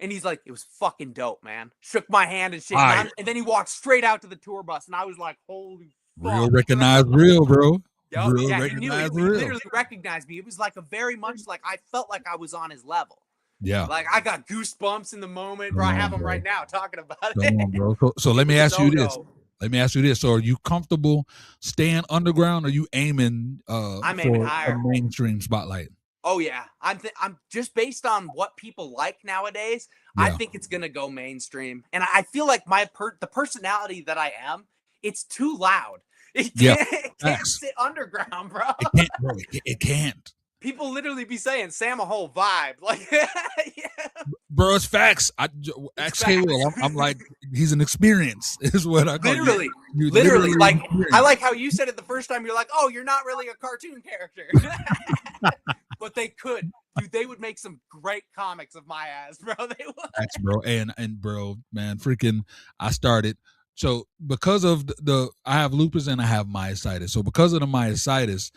And he's like, "It was fucking dope, man." Shook my hand and shit, and then he walked straight out to the tour bus, and I was like, "Holy fuck!" Real recognized real, bro. He literally recognized me. It was like a very much like I felt like I was on his level. Yeah. Like I got goosebumps in the moment, bro. I have them right now talking about it. On, bro. So let me ask you this. Let me ask you this. So are you comfortable staying underground or are you aiming I'm for aiming higher. a mainstream spotlight? Oh yeah. I'm just based on what people like nowadays, I think it's gonna go mainstream. And I feel like the personality that I am, it's too loud. It can't sit underground, bro. It can't, bro. It can't. People literally be saying Sam a whole vibe. Like bro, it's facts. I'm like, he's an experience, is what I call literally. You Literally. Like I like how you said it the first time. You're like, oh, you're not really a cartoon character. But they could. Dude, they would make some great comics of my ass, bro. They would. Thanks, bro. And bro, man, freaking I started. So because of I have lupus and I have myositis. So because of the myositis,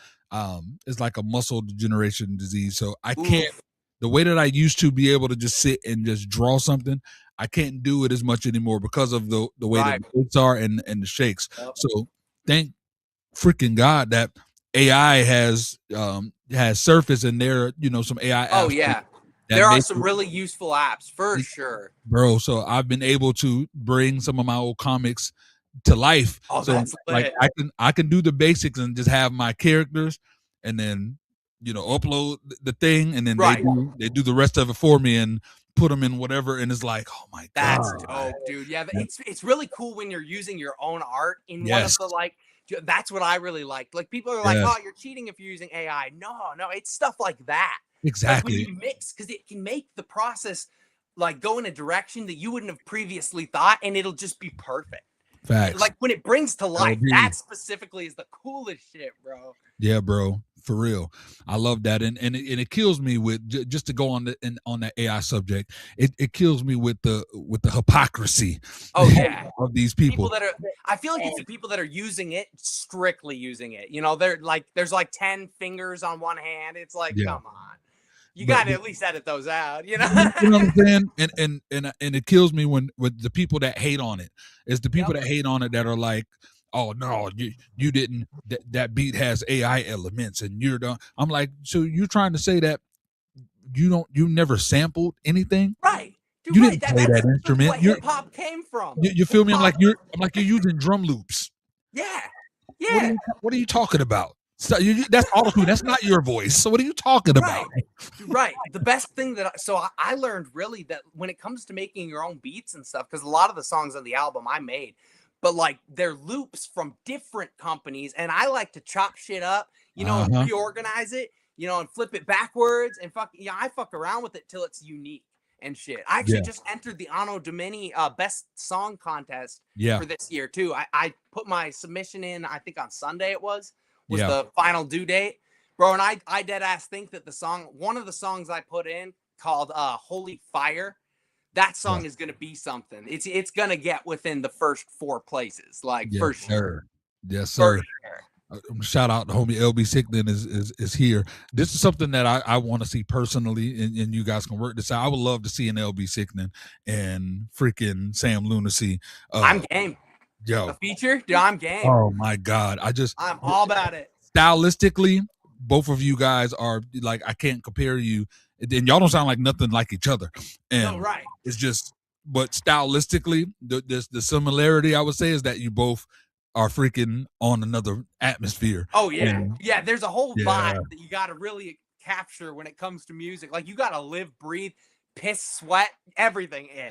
it's like a muscle degeneration disease. So I can't, the way that I used to be able to just sit and just draw something, I can't do it as much anymore because of the way that the hits are and the shakes. Yep. So thank freaking God that AI has surfaced and there, some AI apps. Oh yeah. There are some really useful apps for sure. Bro, so I've been able to bring some of my old comics to life. Oh, so that's like I can do the basics and just have my characters and then upload the thing and then they do the rest of it for me and put them in whatever and it's like, oh my god. That's dope, dude. Yeah, it's really cool when you're using your own art in one of the that's what I really like. Like people are like, "Oh, you're cheating if you're using AI." No, it's stuff like that. Exactly. Like when you mix, because it can make the process like go in a direction that you wouldn't have previously thought, and it'll just be perfect. Facts. Like when it brings to life, that specifically is the coolest shit, bro. Yeah, bro. For real, I love that, and it kills me with just to go on on that AI subject. It kills me with the hypocrisy. Oh yeah, of these people. that are. I feel like it's the people that are using it, strictly using it. You know, they're like, there's like 10 fingers on one hand. It's like, Yeah. come on, you got to at least edit those out. You know, You know what I'm saying? And it kills me when with the people that hate on it. It's the people Yep. that hate on it that are like, oh no, you didn't, that beat has AI elements and you're done. I'm like, so you're trying to say that you never sampled anything? right? Dude, You right. didn't play that That's instrument. what hip hop came from. You feel me? I'm like Hip-hop. you're using drum loops. Yeah, What are yeah. what are you talking about? So that's auto-tune. That's not your voice. So what are you talking about? Right. The best thing that I learned really that when it comes to making your own beats and stuff, because a lot of the songs on the album I made, but like they're loops from different companies, and I like to chop shit up, you know, and reorganize it, you know, and flip it backwards and I fuck around with it till it's unique and shit. I actually just entered the Anno Domini best song contest for this year too. I put my submission in, I think on Sunday was the final due date, bro. And I dead ass think that one of the songs I put in called Holy Fire, that song is gonna be something. It's gonna get within the first 4 places, like for sure. Yes, sir. Shout out to homie LB Sickman is here. This is something that I want to see personally, and you guys can work this out. I would love to see an LB Sickman and freaking Sam Lunacy. I'm game. Yo, a feature, dude, I'm game. Oh my God, I'm all about it. Stylistically, both of you guys are like, I can't compare you, and y'all don't sound like nothing like each other. And no, right. It's just, but stylistically, the similarity I would say is that you both are freaking on another atmosphere. Oh yeah, yeah. There's a whole vibe that you got to really capture when it comes to music. Like you got to live, breathe, piss, sweat, everything in.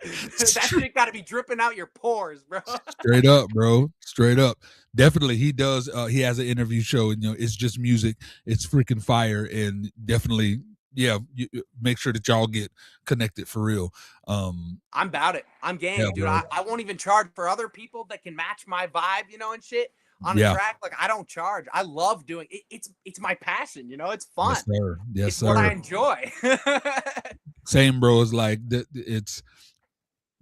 That shit got to be dripping out your pores, bro. Straight up, bro. Straight up. Definitely, he does. He has an interview show, and it's just music. It's freaking fire, and definitely, make sure that y'all get connected for real. I'm about it. I'm game, dude. I won't even charge for other people that can match my vibe, you know, and shit on a track. Like I don't charge. I love doing it. It's my passion, you know. It's fun. Yes, sir. Yes, it's sir. what I enjoy. Same, bro. It's like it's.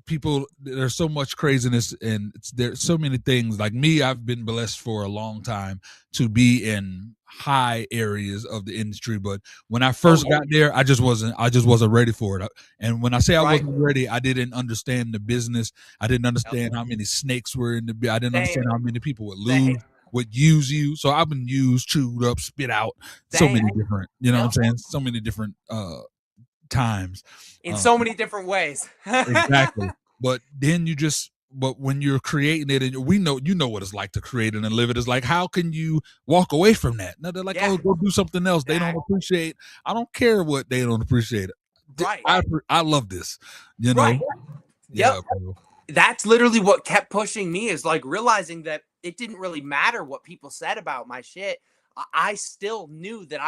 People, there's so much craziness and there's so many things. Like me, I've been blessed for a long time to be in high areas of the industry, but when I first got there, I just wasn't ready for it. And when I say I wasn't ready, I didn't understand the business. I didn't understand how many snakes were in the I didn't understand how many people would use you. So I've been used, chewed up, spit out, so many different, you know what I'm saying? So many different times in so many different ways. Exactly. But then but when you're creating it, and we know, you know what it's like to create it and live it, it's like, how can you walk away from that? Now they're like, oh, go do something else. They don't appreciate. I don't care what they don't appreciate it. Right. I love this, you know? Right. Yep. That's literally what kept pushing me, is like realizing that it didn't really matter what people said about my shit. I still knew that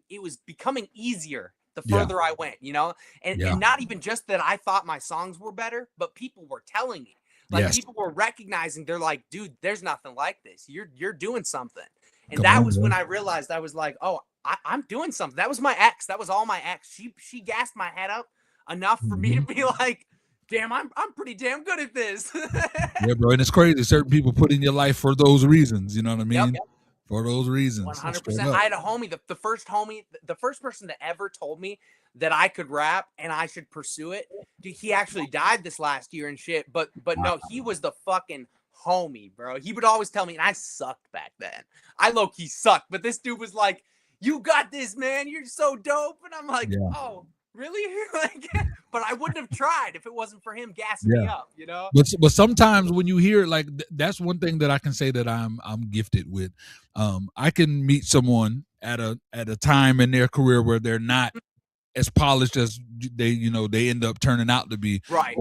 it was becoming easier the further I went, you know, and not even just that I thought my songs were better, but people were telling me, like people were recognizing, they're like, dude, there's nothing like this. You're doing something. And that was when I realized, I was like, oh, I'm doing something. That was my ex. That was all my ex. She gassed my head up enough for me to be like, damn, I'm pretty damn good at this. Yeah, bro. And it's crazy. Certain people put in your life for those reasons. You know what I mean? Yep. For those reasons. 100%. I had a homie, the first person that ever told me that I could rap and I should pursue it. Dude, he actually died this last year and shit. But no, he was the fucking homie, bro. He would always tell me, and I sucked back then. I low-key sucked. But this dude was like, you got this, man. You're so dope. And I'm like, oh, really? Like, but I wouldn't have tried if it wasn't for him gassing me up, you know? But sometimes when you hear, like, that's one thing that I can say that I'm gifted with. I can meet someone at a time in their career where they're not as polished as they end up turning out to be. Right.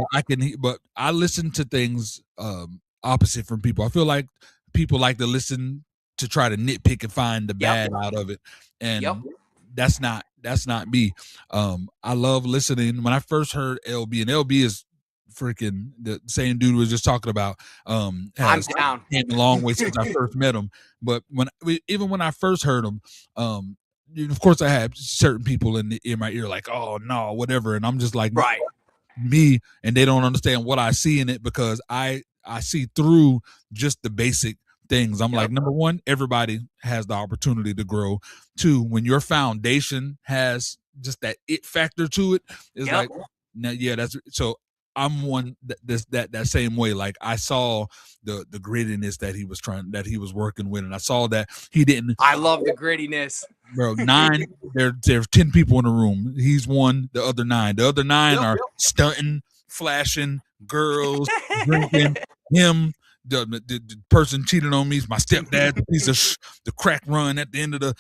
But I listen to things opposite from people. I feel like people like to listen to try to nitpick and find the bad out of it. And that's not me. I love listening. When I first heard LB, and LB is freaking the same dude was just talking about I'm has down. came a long way since I first met him. But even when I first heard him, of course I had certain people in my ear like, oh no, whatever, and I'm just like, Right. me, and they don't understand what I see in it because I see through just the basic things. I'm like, number one, everybody has the opportunity to grow. Two, when your foundation has just that it factor to it, it's like, now, yeah, that's so. I'm one that same way. Like I saw the grittiness that he was working with, and I saw that he didn't. I love the grittiness, bro. 9, there's 10 people in the room. He's one. The other 9 are stunting, flashing, girls, drinking. Him, the person cheated on me. My stepdad, the piece of the crack run at the end of the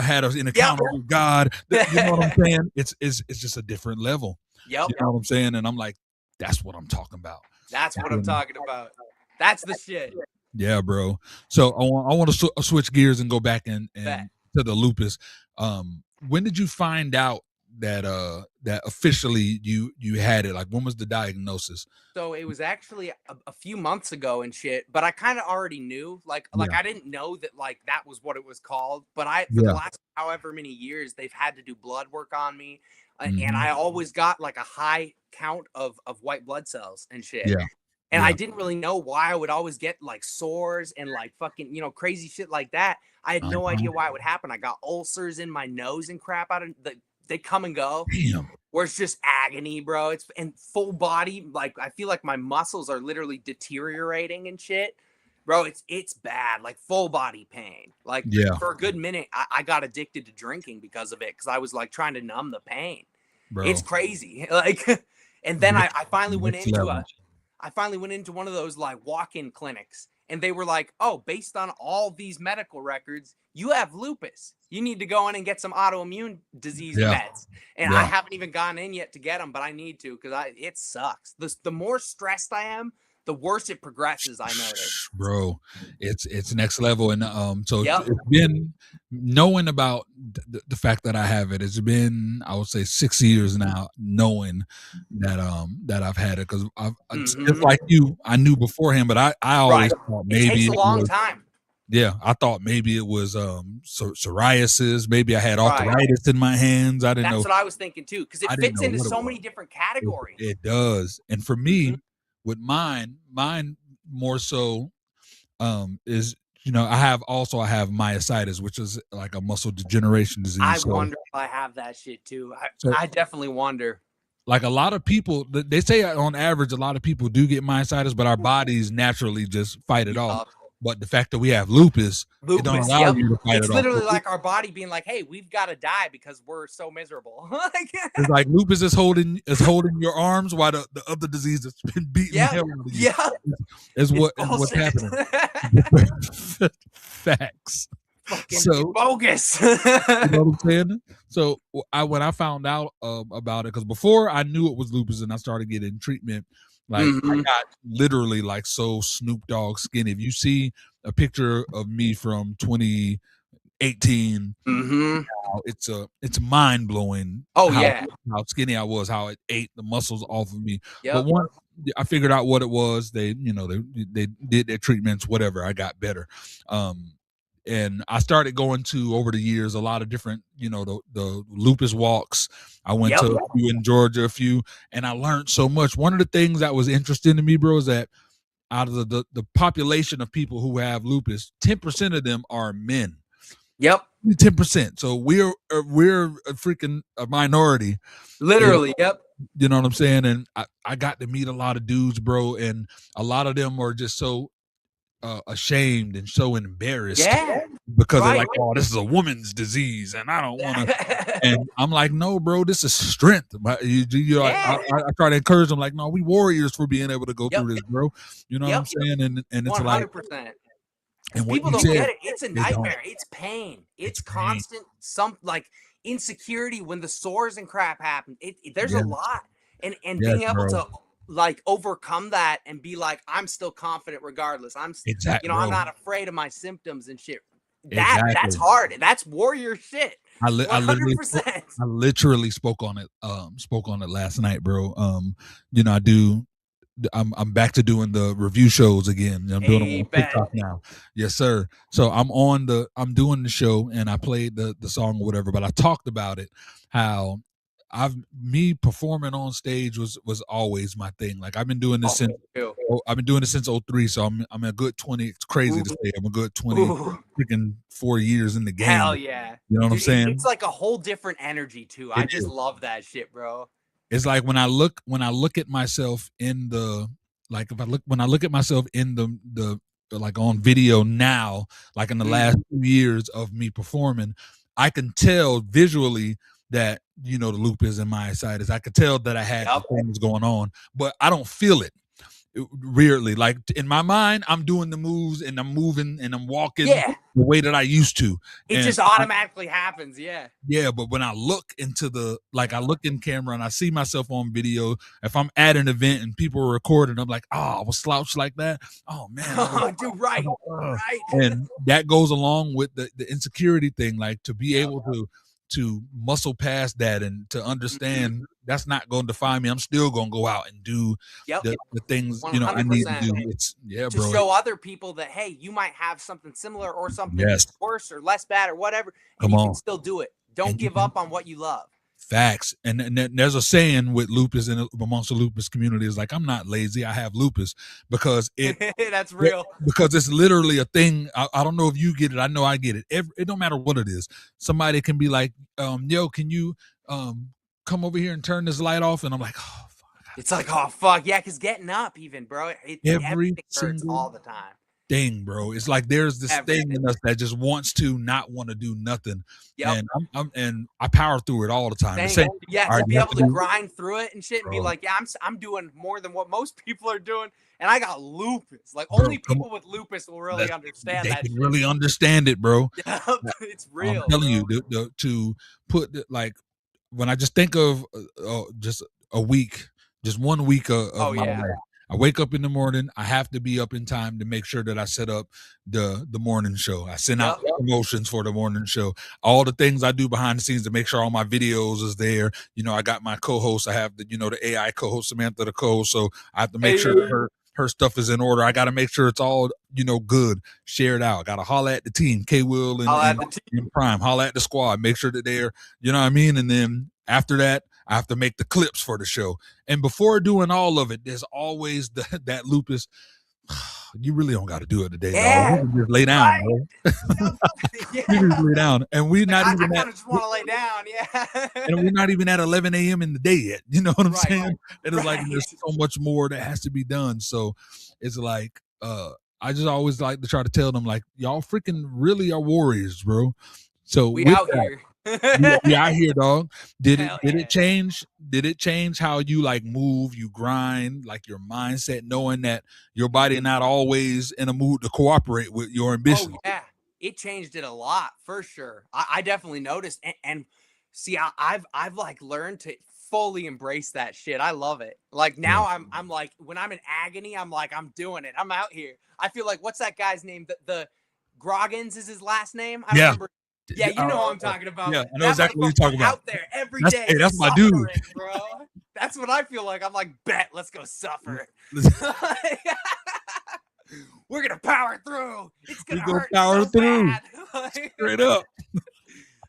had an encounter with God. You know what I'm saying? It's just a different level. Yep. You know what I'm saying? And I'm like, that's what I'm talking about. That's what I'm talking about. That's the shit. Yeah, bro. So I want to switch gears and go back and to the lupus. When did you find out that that officially you had it? Like, when was the diagnosis? So it was actually a few months ago and shit, but I kind of already knew. Like I didn't know that like that was what it was called. But for the last however many years, they've had to do blood work on me. And I always got like a high count of white blood cells and shit. Yeah. And I didn't really know why I would always get like sores and like fucking, crazy shit like that. I had no idea why it would happen. I got ulcers in my nose and crap out of they come and go. Damn. Where it's just agony, bro. It's and full body. Like I feel like my muscles are literally deteriorating and shit. Bro, it's bad, like full body pain. Like for a good minute, I got addicted to drinking because of it, because I was like trying to numb the pain. Bro. It's crazy. Like, and then I finally went into one of those like walk-in clinics, and they were like, oh, based on all these medical records, you have lupus. You need to go in and get some autoimmune disease meds. And I haven't even gone in yet to get them, but I need to, because it sucks. The more stressed I am, the worse it progresses, I notice. Bro, it's next level. And so it's been knowing about the fact that I have it. It's been, I would say, 6 years now knowing that I've had it, because just like you, I knew beforehand, but I always thought maybe it takes a long time. Yeah, I thought maybe it was psoriasis. Maybe I had arthritis in my hands. I didn't know. That's what I was thinking too, because it fits into so many different categories. It does. And for me, with mine more so is, I have myositis, which is like a muscle degeneration disease. I wonder if I have that shit too. I definitely wonder. Like, a lot of people, they say on average, a lot of people do get myositis, but our bodies naturally just fight it off. But the fact that we have lupus it don't allow you to fight it off. It's literally like our body being like, hey, we've got to die because we're so miserable. It's like lupus is holding your arms while the other disease has been beating the hell out of you. Is what's happening. Facts. Fucking bogus. You know what I'm saying? So when I found out about it, because before I knew it was lupus and I started getting treatment, like I got literally like so Snoop Dogg skinny. If you see a picture of me from 2018, it's mind blowing. How skinny I was, how it ate the muscles off of me. But once I figured out what it was, they did their treatments, whatever. I got better. And I started going to, over the years, a lot of different, the lupus walks. I went to a few in Georgia, a few, and I learned so much. One of the things that was interesting to me, bro, is that out of the population of people who have lupus, 10% of them are men. 10%. So we're a freaking a minority. Literally, You know what I'm saying? And I got to meet a lot of dudes, bro, and a lot of them are just so ashamed and so embarrassed because they're like, oh, this is a woman's disease and I don't want to. And I'm like, no, bro, this is strength. I try to encourage them, like, no, we warriors for being able to go through this, bro. You know what I'm saying? And it's 100%. Like, and people don't get it. It's a nightmare. It's pain. It's constant like insecurity when the sores and crap happen. There's a lot, and being able to like overcome that and be like, I'm still confident regardless. I'm not afraid of my symptoms and shit. That's hard. That's warrior shit. I literally spoke on it last night, bro. I do I'm back to doing the review shows again. I'm doing them on TikTok now. Yes, sir. So I'm doing the show, and I played the song or whatever, but I talked about it, how me performing on stage was always my thing. Like I've been doing this since '03, so I'm a good 20. It's crazy to say I'm a good 20 freaking 4 years in the game. Hell yeah. You know what I'm saying? It's like a whole different energy too. I just love that shit, bro. It's like when I look at myself in the, like when I look at myself in the like on video now, like in the last 2 years of me performing, I can tell visually that, you know, the lupus and myositis. I could tell that I had things going on, but I don't feel it. Weirdly, like in my mind, I'm doing the moves and I'm moving and I'm walking the way that I used to. It just automatically happens. Yeah, but when I look into I look in camera and I see myself on video, if I'm at an event and people are recording, I'm like, I was slouched like that. Oh man, dude, right. And that goes along with the insecurity thing, like to be able to muscle past that and to understand that's not going to define me. I'm still going to go out and do the things 100%. You know I need to do. It's to show other people that, hey, you might have something similar or something worse or less bad or whatever, and you can still do it. Don't give up on what you love. Facts. And there's a saying with lupus and amongst the lupus community is like, I'm not lazy, I have lupus, because that's real. Because it's literally a thing. I don't know if you get it. I know I get it. It don't matter what it is. Somebody can be like, yo, can you come over here and turn this light off? And I'm like, oh fuck. It's like, oh fuck. Yeah, because getting up even, bro. Everything hurts all the time. Thing, bro. It's like there's this thing in us that just wants to not want to do nothing. And and I power through it all the time. To be able to grind through it and shit and be like, yeah, I'm doing more than what most people are doing, and I got lupus. Like only people with lupus will really understand that. They can really understand it, bro. It's real. I'm telling you, to put like when I just think of just a week, just 1 week of my life. I wake up in the morning. I have to be up in time to make sure that I set up the morning show. I send out promotions for the morning show. All the things I do behind the scenes to make sure all my videos is there. You know, I got my co-host. I have the AI co-host, Samantha, the co-host. So I have to make sure that her stuff is in order. I got to make sure it's all, good, shared out. Got to holler at the team, K-Will and Prime. Holler at the squad. Make sure that they're, you know what I mean? And then after that, I have to make the clips for the show. And before doing all of it, there's always that lupus. You really don't got to do it today, dog. You can just lay down, bro. You just lay down. And we're not even I just want to lay down, and we're not even at 11 a.m. in the day yet. You know what I'm saying? It is like there's so much more that has to be done. So it's like, I just always like to try to tell them, like, y'all freaking really are warriors, bro. So we out here. Yeah, I hear, dog. Did it change? Did it change how you like move, you grind, like your mindset, knowing that your body not always in a mood to cooperate with your ambition? Oh yeah, it changed it a lot for sure. I definitely noticed, and see, I've like learned to fully embrace that shit. I love it. Like now, I'm like when I'm in agony, I'm like I'm doing it. I'm out here. I feel like what's that guy's name? The Groggins is his last name. I remember. Yeah, you know what I'm talking about. Yeah, I know exactly what you're talking about. Out there every day. Hey, that's my dude, bro. That's what I feel like. I'm like, bet, let's go suffer. We're gonna power through. It's gonna hurt power so through. Bad. Straight up.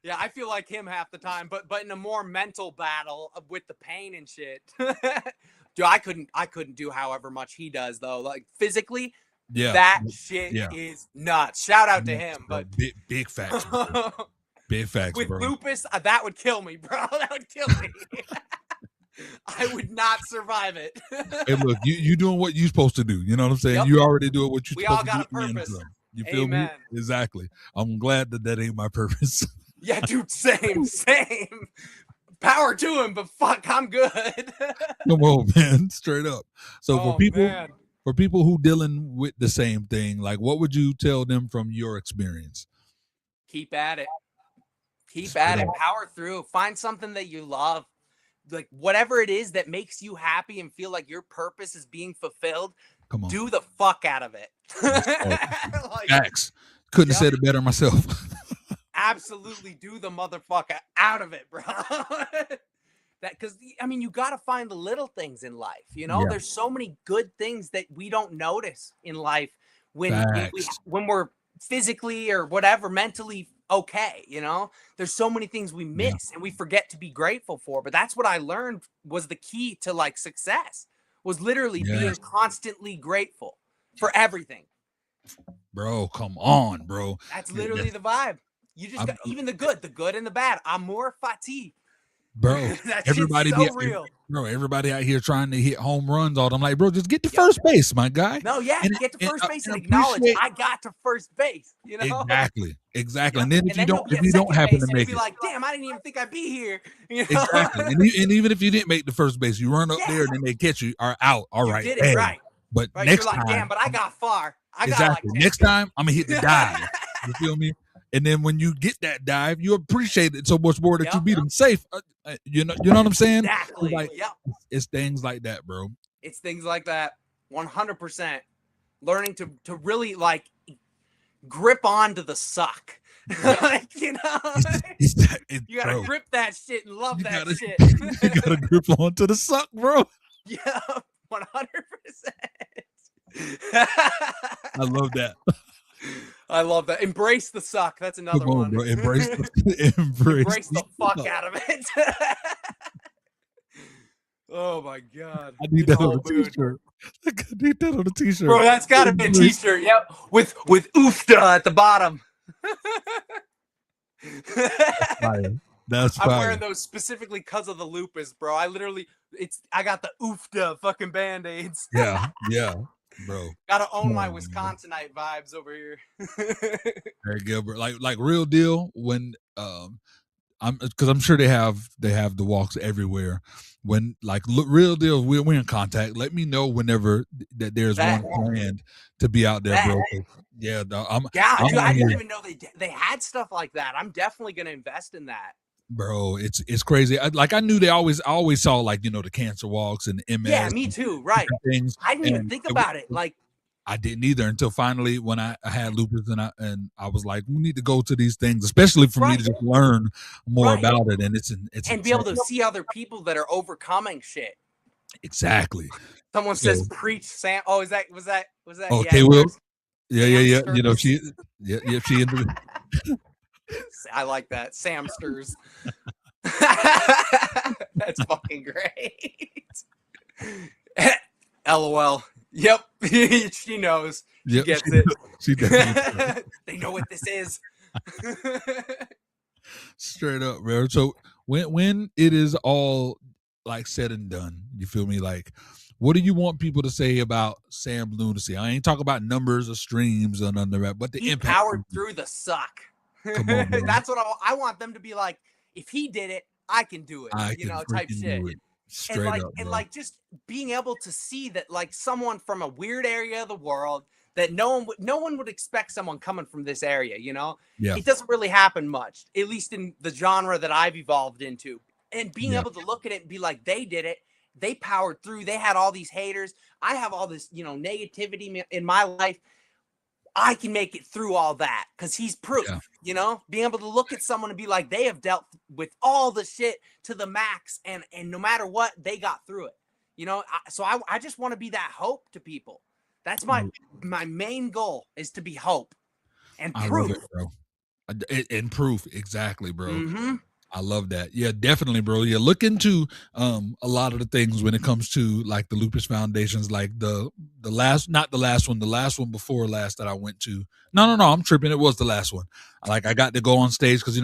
Yeah, I feel like him half the time, but in a more mental battle with the pain and shit. Dude, I couldn't do however much he does though. Like physically. Yeah, that shit is nuts. Shout out to him, but big facts, bro. Big facts, with bro. lupus, that would kill me, bro. That would kill me. I would not survive it. Hey, look, you doing what you supposed to do. You know what I'm saying? Yep. You already doing what you. We all got a purpose. You feel me? Exactly. I'm glad that ain't my purpose. Yeah, dude. Same. Power to him, but fuck, I'm good. Come on, man. Straight up. So for people who dealing with the same thing, like what would you tell them from your experience? Keep at it. Keep at it. Power through. Find something that you love. Like whatever it is that makes you happy and feel like your purpose is being fulfilled. Come on. Do the fuck out of it. Like, facts. Couldn't have said it better myself. Absolutely do the motherfucker out of it, bro. that, because I mean, you got to find the little things in life. You know, there's so many good things that we don't notice in life when when we're physically or whatever mentally okay. You know, there's so many things we miss and we forget to be grateful for. But that's what I learned was the key to like success, was literally being constantly grateful for everything. Bro, come on, bro. That's literally the vibe. You just got even the good and the bad. Amor fati. Bro, everybody so real. Bro, everybody out here trying to hit home runs. All I'm like, bro, just get to first base, my guy. No, get to first base and acknowledge I got to first base. You know, exactly. And then if you don't happen to make it, be like, damn, I didn't even think I'd be here. You know? Exactly. And even if you didn't make the first base, you run up there and then they catch you. Are out. All right, you did it right. But next time, damn, but I got far. Next time, I'm gonna hit the dive. You feel me? And then when you get that dive, you appreciate it so much more that you beat them safe. You know what I'm saying? Exactly. Like, it's things like that, bro. It's things like that. 100%. Learning to really like grip onto the suck. Like, you know, you gotta grip that shit and love that shit. You gotta grip onto the suck, bro. Yeah, 100%. I love that. I love that. Embrace the suck. That's another one. Bro. Embrace the fuck out of it. Oh my god. I need that on a t-shirt. I need that on a t-shirt. Bro, that's gotta be a t-shirt. Yep. With oofda at the bottom. That's fire. I'm wearing those specifically because of the lupus, bro. I got the oofda fucking band-aids. Yeah. Bro, gotta own my Wisconsinite vibes over here. Very good, bro. Like real deal. When I'm sure they have the walks everywhere. When like real deal, we're in contact. Let me know whenever that there's one planned to be out there, bro. Yeah, dude, I didn't even know they had stuff like that. I'm definitely gonna invest in that. Bro, it's crazy. I knew I always saw like, the cancer walks and MS. Yeah, me too. Right. Things. I didn't even think about it. Like I didn't either until finally when I had lupus and I was like, we need to go to these things, especially for me to just learn more about it. And it's and be able to see other people that are overcoming shit. Exactly. Someone says preach Sam. Oh, was that? Oh, K Will. Yeah. You know, she into I like that. Samsters. That's fucking great. LOL. Yep. She knows. She gets it. She definitely They know what this is. Straight up, bro. So when it is all like said and done, you feel me? Like, what do you want people to say about Sam Lunacy? I ain't talking about numbers or streams or none of that, but the impact. Powered through the suck. Come on, bro. That's what I want them to be like. If he did it, I can do it. Type shit. Straight up, and like just being able to see that like someone from a weird area of the world that no one would expect someone coming from this area. It doesn't really happen much, at least in the genre that I've evolved into. And being able to look at it and be like, they did it. They powered through. They had all these haters. I have all this, negativity in my life. I can make it through all that because he's proof, being able to look at someone and be like, they have dealt with all the shit to the max and no matter what, they got through it, so I just want to be that hope to people. That's my main goal is to be hope and proof. I love it, bro. And proof. Exactly, bro. Mm-hmm. I love that. Yeah, definitely, bro. Yeah, look into a lot of the things when it comes to like the Lupus Foundations, like the last one before last that I went to. No, I'm tripping. It was the last one. Like I got to go on stage because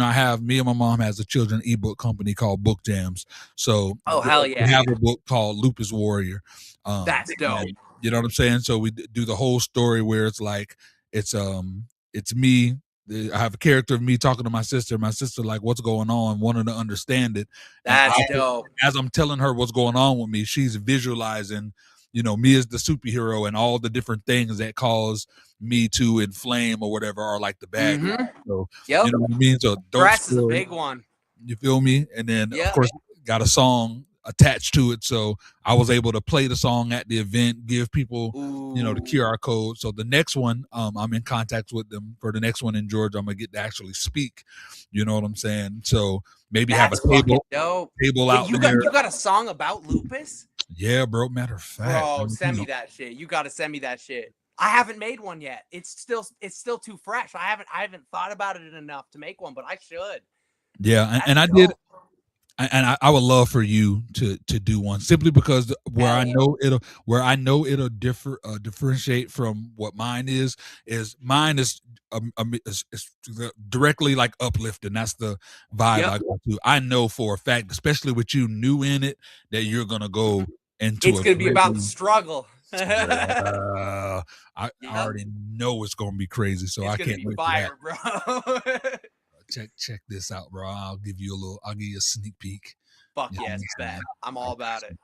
me and my mom has a children ebook company called Book Jams. So hell yeah, we have a book called Lupus Warrior. That's dope. And, you know what I'm saying? So we do the whole story where it's like it's me. I have a character of me talking to my sister. My sister, like, what's going on, wanting to understand it. That's dope. As I'm telling her what's going on with me, she's visualizing, me as the superhero and all the different things that cause me to inflame or whatever are like the bad. Mm-hmm. So, yep. You know what I mean? So stress is a big one. You feel me? And then, of course, got a song attached to it. So I was able to play the song at the event, give people, the QR code. So the next one, I'm in contact with them for the next one in Georgia. I'm gonna get to actually speak. You know what I'm saying? So maybe have That's a fucking dope. table Yeah, out there. you got a song about lupus? Yeah, bro. Matter of fact, Bro, send me that shit. You got to send me that shit. I haven't made one yet. It's still too fresh. I haven't thought about it enough to make one, but I should. Yeah, and I did. And I would love for you to do one, simply because where I know it'll differentiate from what mine is mine is directly like uplifting. That's the vibe I go to. I know for a fact, especially with you new in it, that you're gonna go into. It's gonna be about the struggle. I already know it's gonna be crazy, so I can't wait fire, for that. bro. Check this out, bro. I'll give you a sneak peek. Fuck yes, bet. I'm all about it.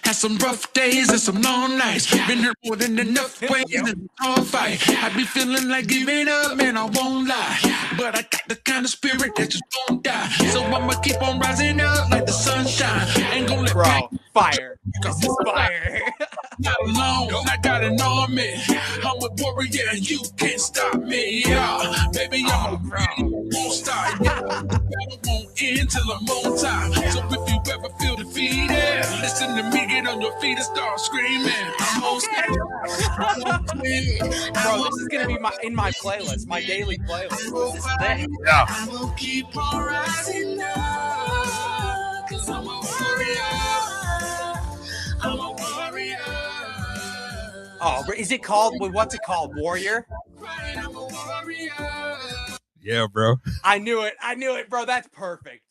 Had some rough days and some long nights. Been hurt more than enough ways in a hard fight. I be feeling like giving up, man, I won't lie. But I got the kind of spirit that just won't die. So I'ma keep on rising up like the sunshine. Ain't gonna let bro, fire. This is fire. Not alone, I got an army. I'm a warrior and you can't stop me. Yeah, baby, I'm a won't stop. Yeah, the battle won't end till I'm on top. So if you ever feel defeated, listen to me, get on your feet and start screaming. I'm on Bro, this is gonna be in my playlist, my daily playlist. This is thick. Yeah. I will keep on rising up, 'cause I'm a warrior. I'm a warrior. Oh, is it called? What's it called? Warrior? Yeah, bro. I knew it, bro. That's perfect.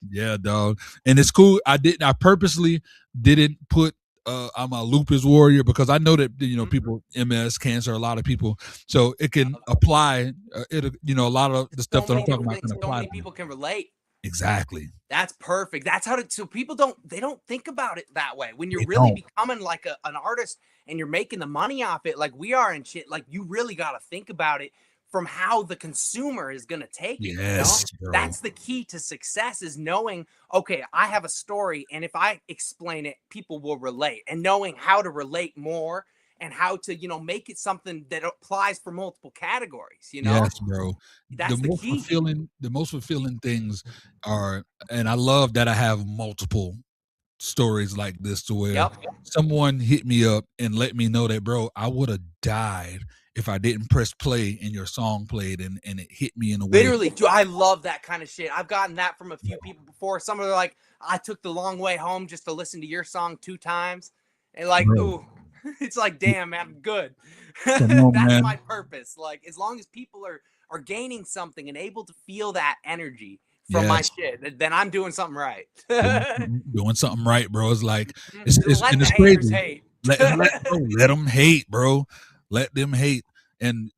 Yeah, dog. And it's cool. I purposely didn't put I'm a lupus warrior, because I know that people, MS, cancer, a lot of people, so it can apply. A lot of the stuff that I'm talking about can apply. So many people can relate. Exactly. That's perfect. That's how so people don't think about it that way. When you're really becoming like an artist and you're making the money off it, like we are and shit, like you really got to think about it from how the consumer is going to take it. Yes, bro. That's the key to success, is knowing, okay, I have a story, and if I explain it, people will relate, and knowing how to relate more and how to, make it something that applies for multiple categories, Yes, bro. That's the key. The most fulfilling things are, and I love that I have multiple stories like this, to where someone hit me up and let me know that, bro, I would have died if I didn't press play and your song played and it hit me in a way. Literally, dude, I love that kind of shit. I've gotten that from a few people before. Some are like, I took the long way home just to listen to your song 2 times. And like, ooh, it's like, damn, man, I'm good. That's man. My purpose. Like, as long as people are gaining something and able to feel that energy from my shit, then I'm doing something right. Doing something right, bro. It's like, it's crazy. Hate. Let them hate, bro. Let them hate. And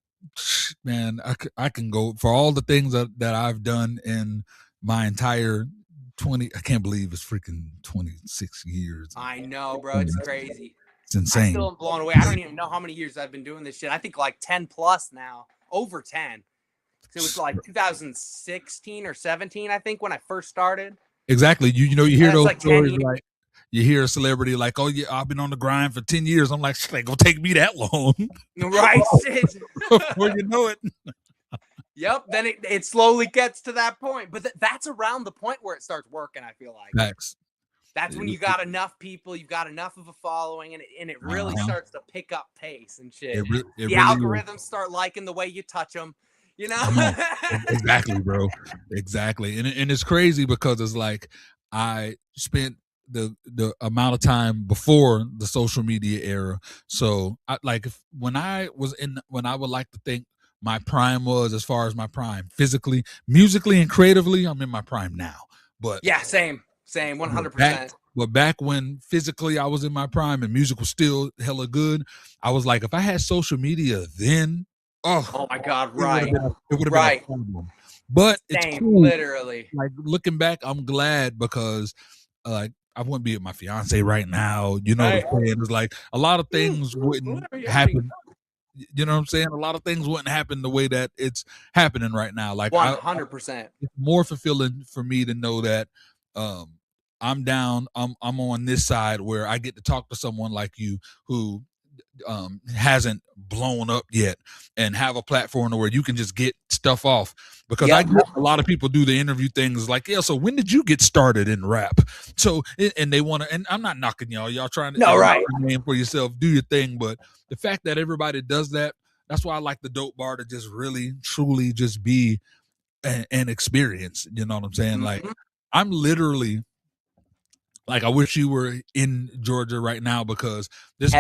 man, I can go for all the things that I've done in my entire 20. I can't believe it's freaking 26 years. I know, bro. It's crazy. It's insane. I'm still blown away. I don't even know how many years I've been doing this shit. I think like 10 plus now, over 10. So it was like 2016 or 17, I think, when I first started. Exactly. You hear those stories, like you hear a celebrity like, oh yeah, I've been on the grind for 10 years. I'm like, shit, ain't gonna take me that long. Right. Before you know it. Yep. Then it slowly gets to that point. But that's around the point where it starts working, I feel like. Facts. That's when you got enough people, you've got enough of a following, and it really starts to pick up pace and shit. The algorithms start liking the way you touch them. Exactly, bro. Exactly. And it's crazy because it's like I spent the amount of time before the social media era. So when I would like to think my prime was, as far as my prime physically, musically, and creatively, I'm in my prime now. But yeah, same 100%. But back when physically I was in my prime and music was still hella good, I was like, if I had social media then, oh my God, right. It would have been a problem. But it's cool. Literally. Like looking back, I'm glad, because like I wouldn't be with my fiance right now. You know what I'm saying? It's like a lot of things wouldn't happen. You know what I'm saying? A lot of things wouldn't happen the way that it's happening right now. Like 100%. It's more fulfilling for me to know that I'm down. I'm on this side where I get to talk to someone like you who hasn't blown up yet and have a platform where you can just get stuff off, because I get a lot of people do the interview things like, yeah, so when did you get started in rap? So and they want to, and I'm not knocking y'all trying to name for yourself, do your thing, but the fact that everybody does that, that's why I like the DopeBar to just really truly just be an experience. You know what I'm saying? Like, I'm literally like, I wish you were in Georgia right now, because this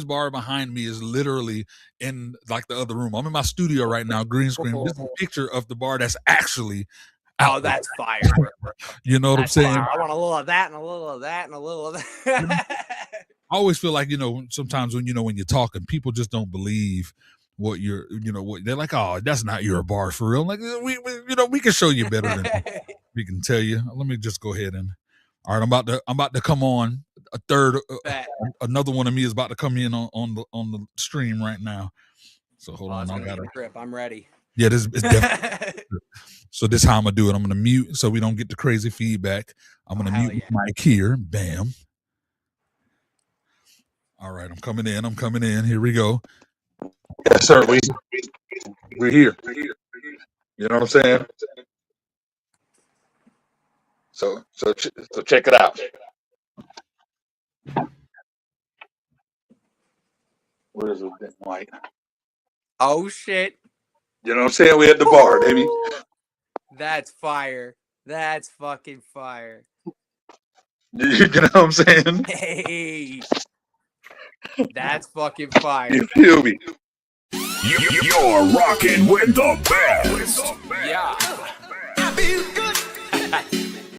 bar behind me is literally in like the other room. I'm in my studio right now, green screen. This is a picture of the bar that's actually out. Oh, that's fire. You know what I'm saying? Fire. I want a little of that and a little of that and a little of that. I always feel like, sometimes when you're talking, people just don't believe what you're, what they're like, oh, that's not your bar for real. Like, we can show you better than we can tell you. Let me just go ahead and, all right, I'm about to come on a third. Another one of me is about to come in on the stream right now. So hold on, I gotta grip. I'm ready. Yeah, this is definitely. So this is how I'm gonna do it. I'm gonna mute so we don't get the crazy feedback. I'm gonna mute my mic here. Bam. All right, I'm coming in. Here we go. Yes, sir. We're here. You know what I'm saying? So check it out. Where is it? White. Oh shit! You know what I'm saying? We at the bar, baby. That's fire. That's fucking fire. You know what I'm saying? Hey, that's fucking fire. You feel me? You're rocking with the best. Yeah. I feel good.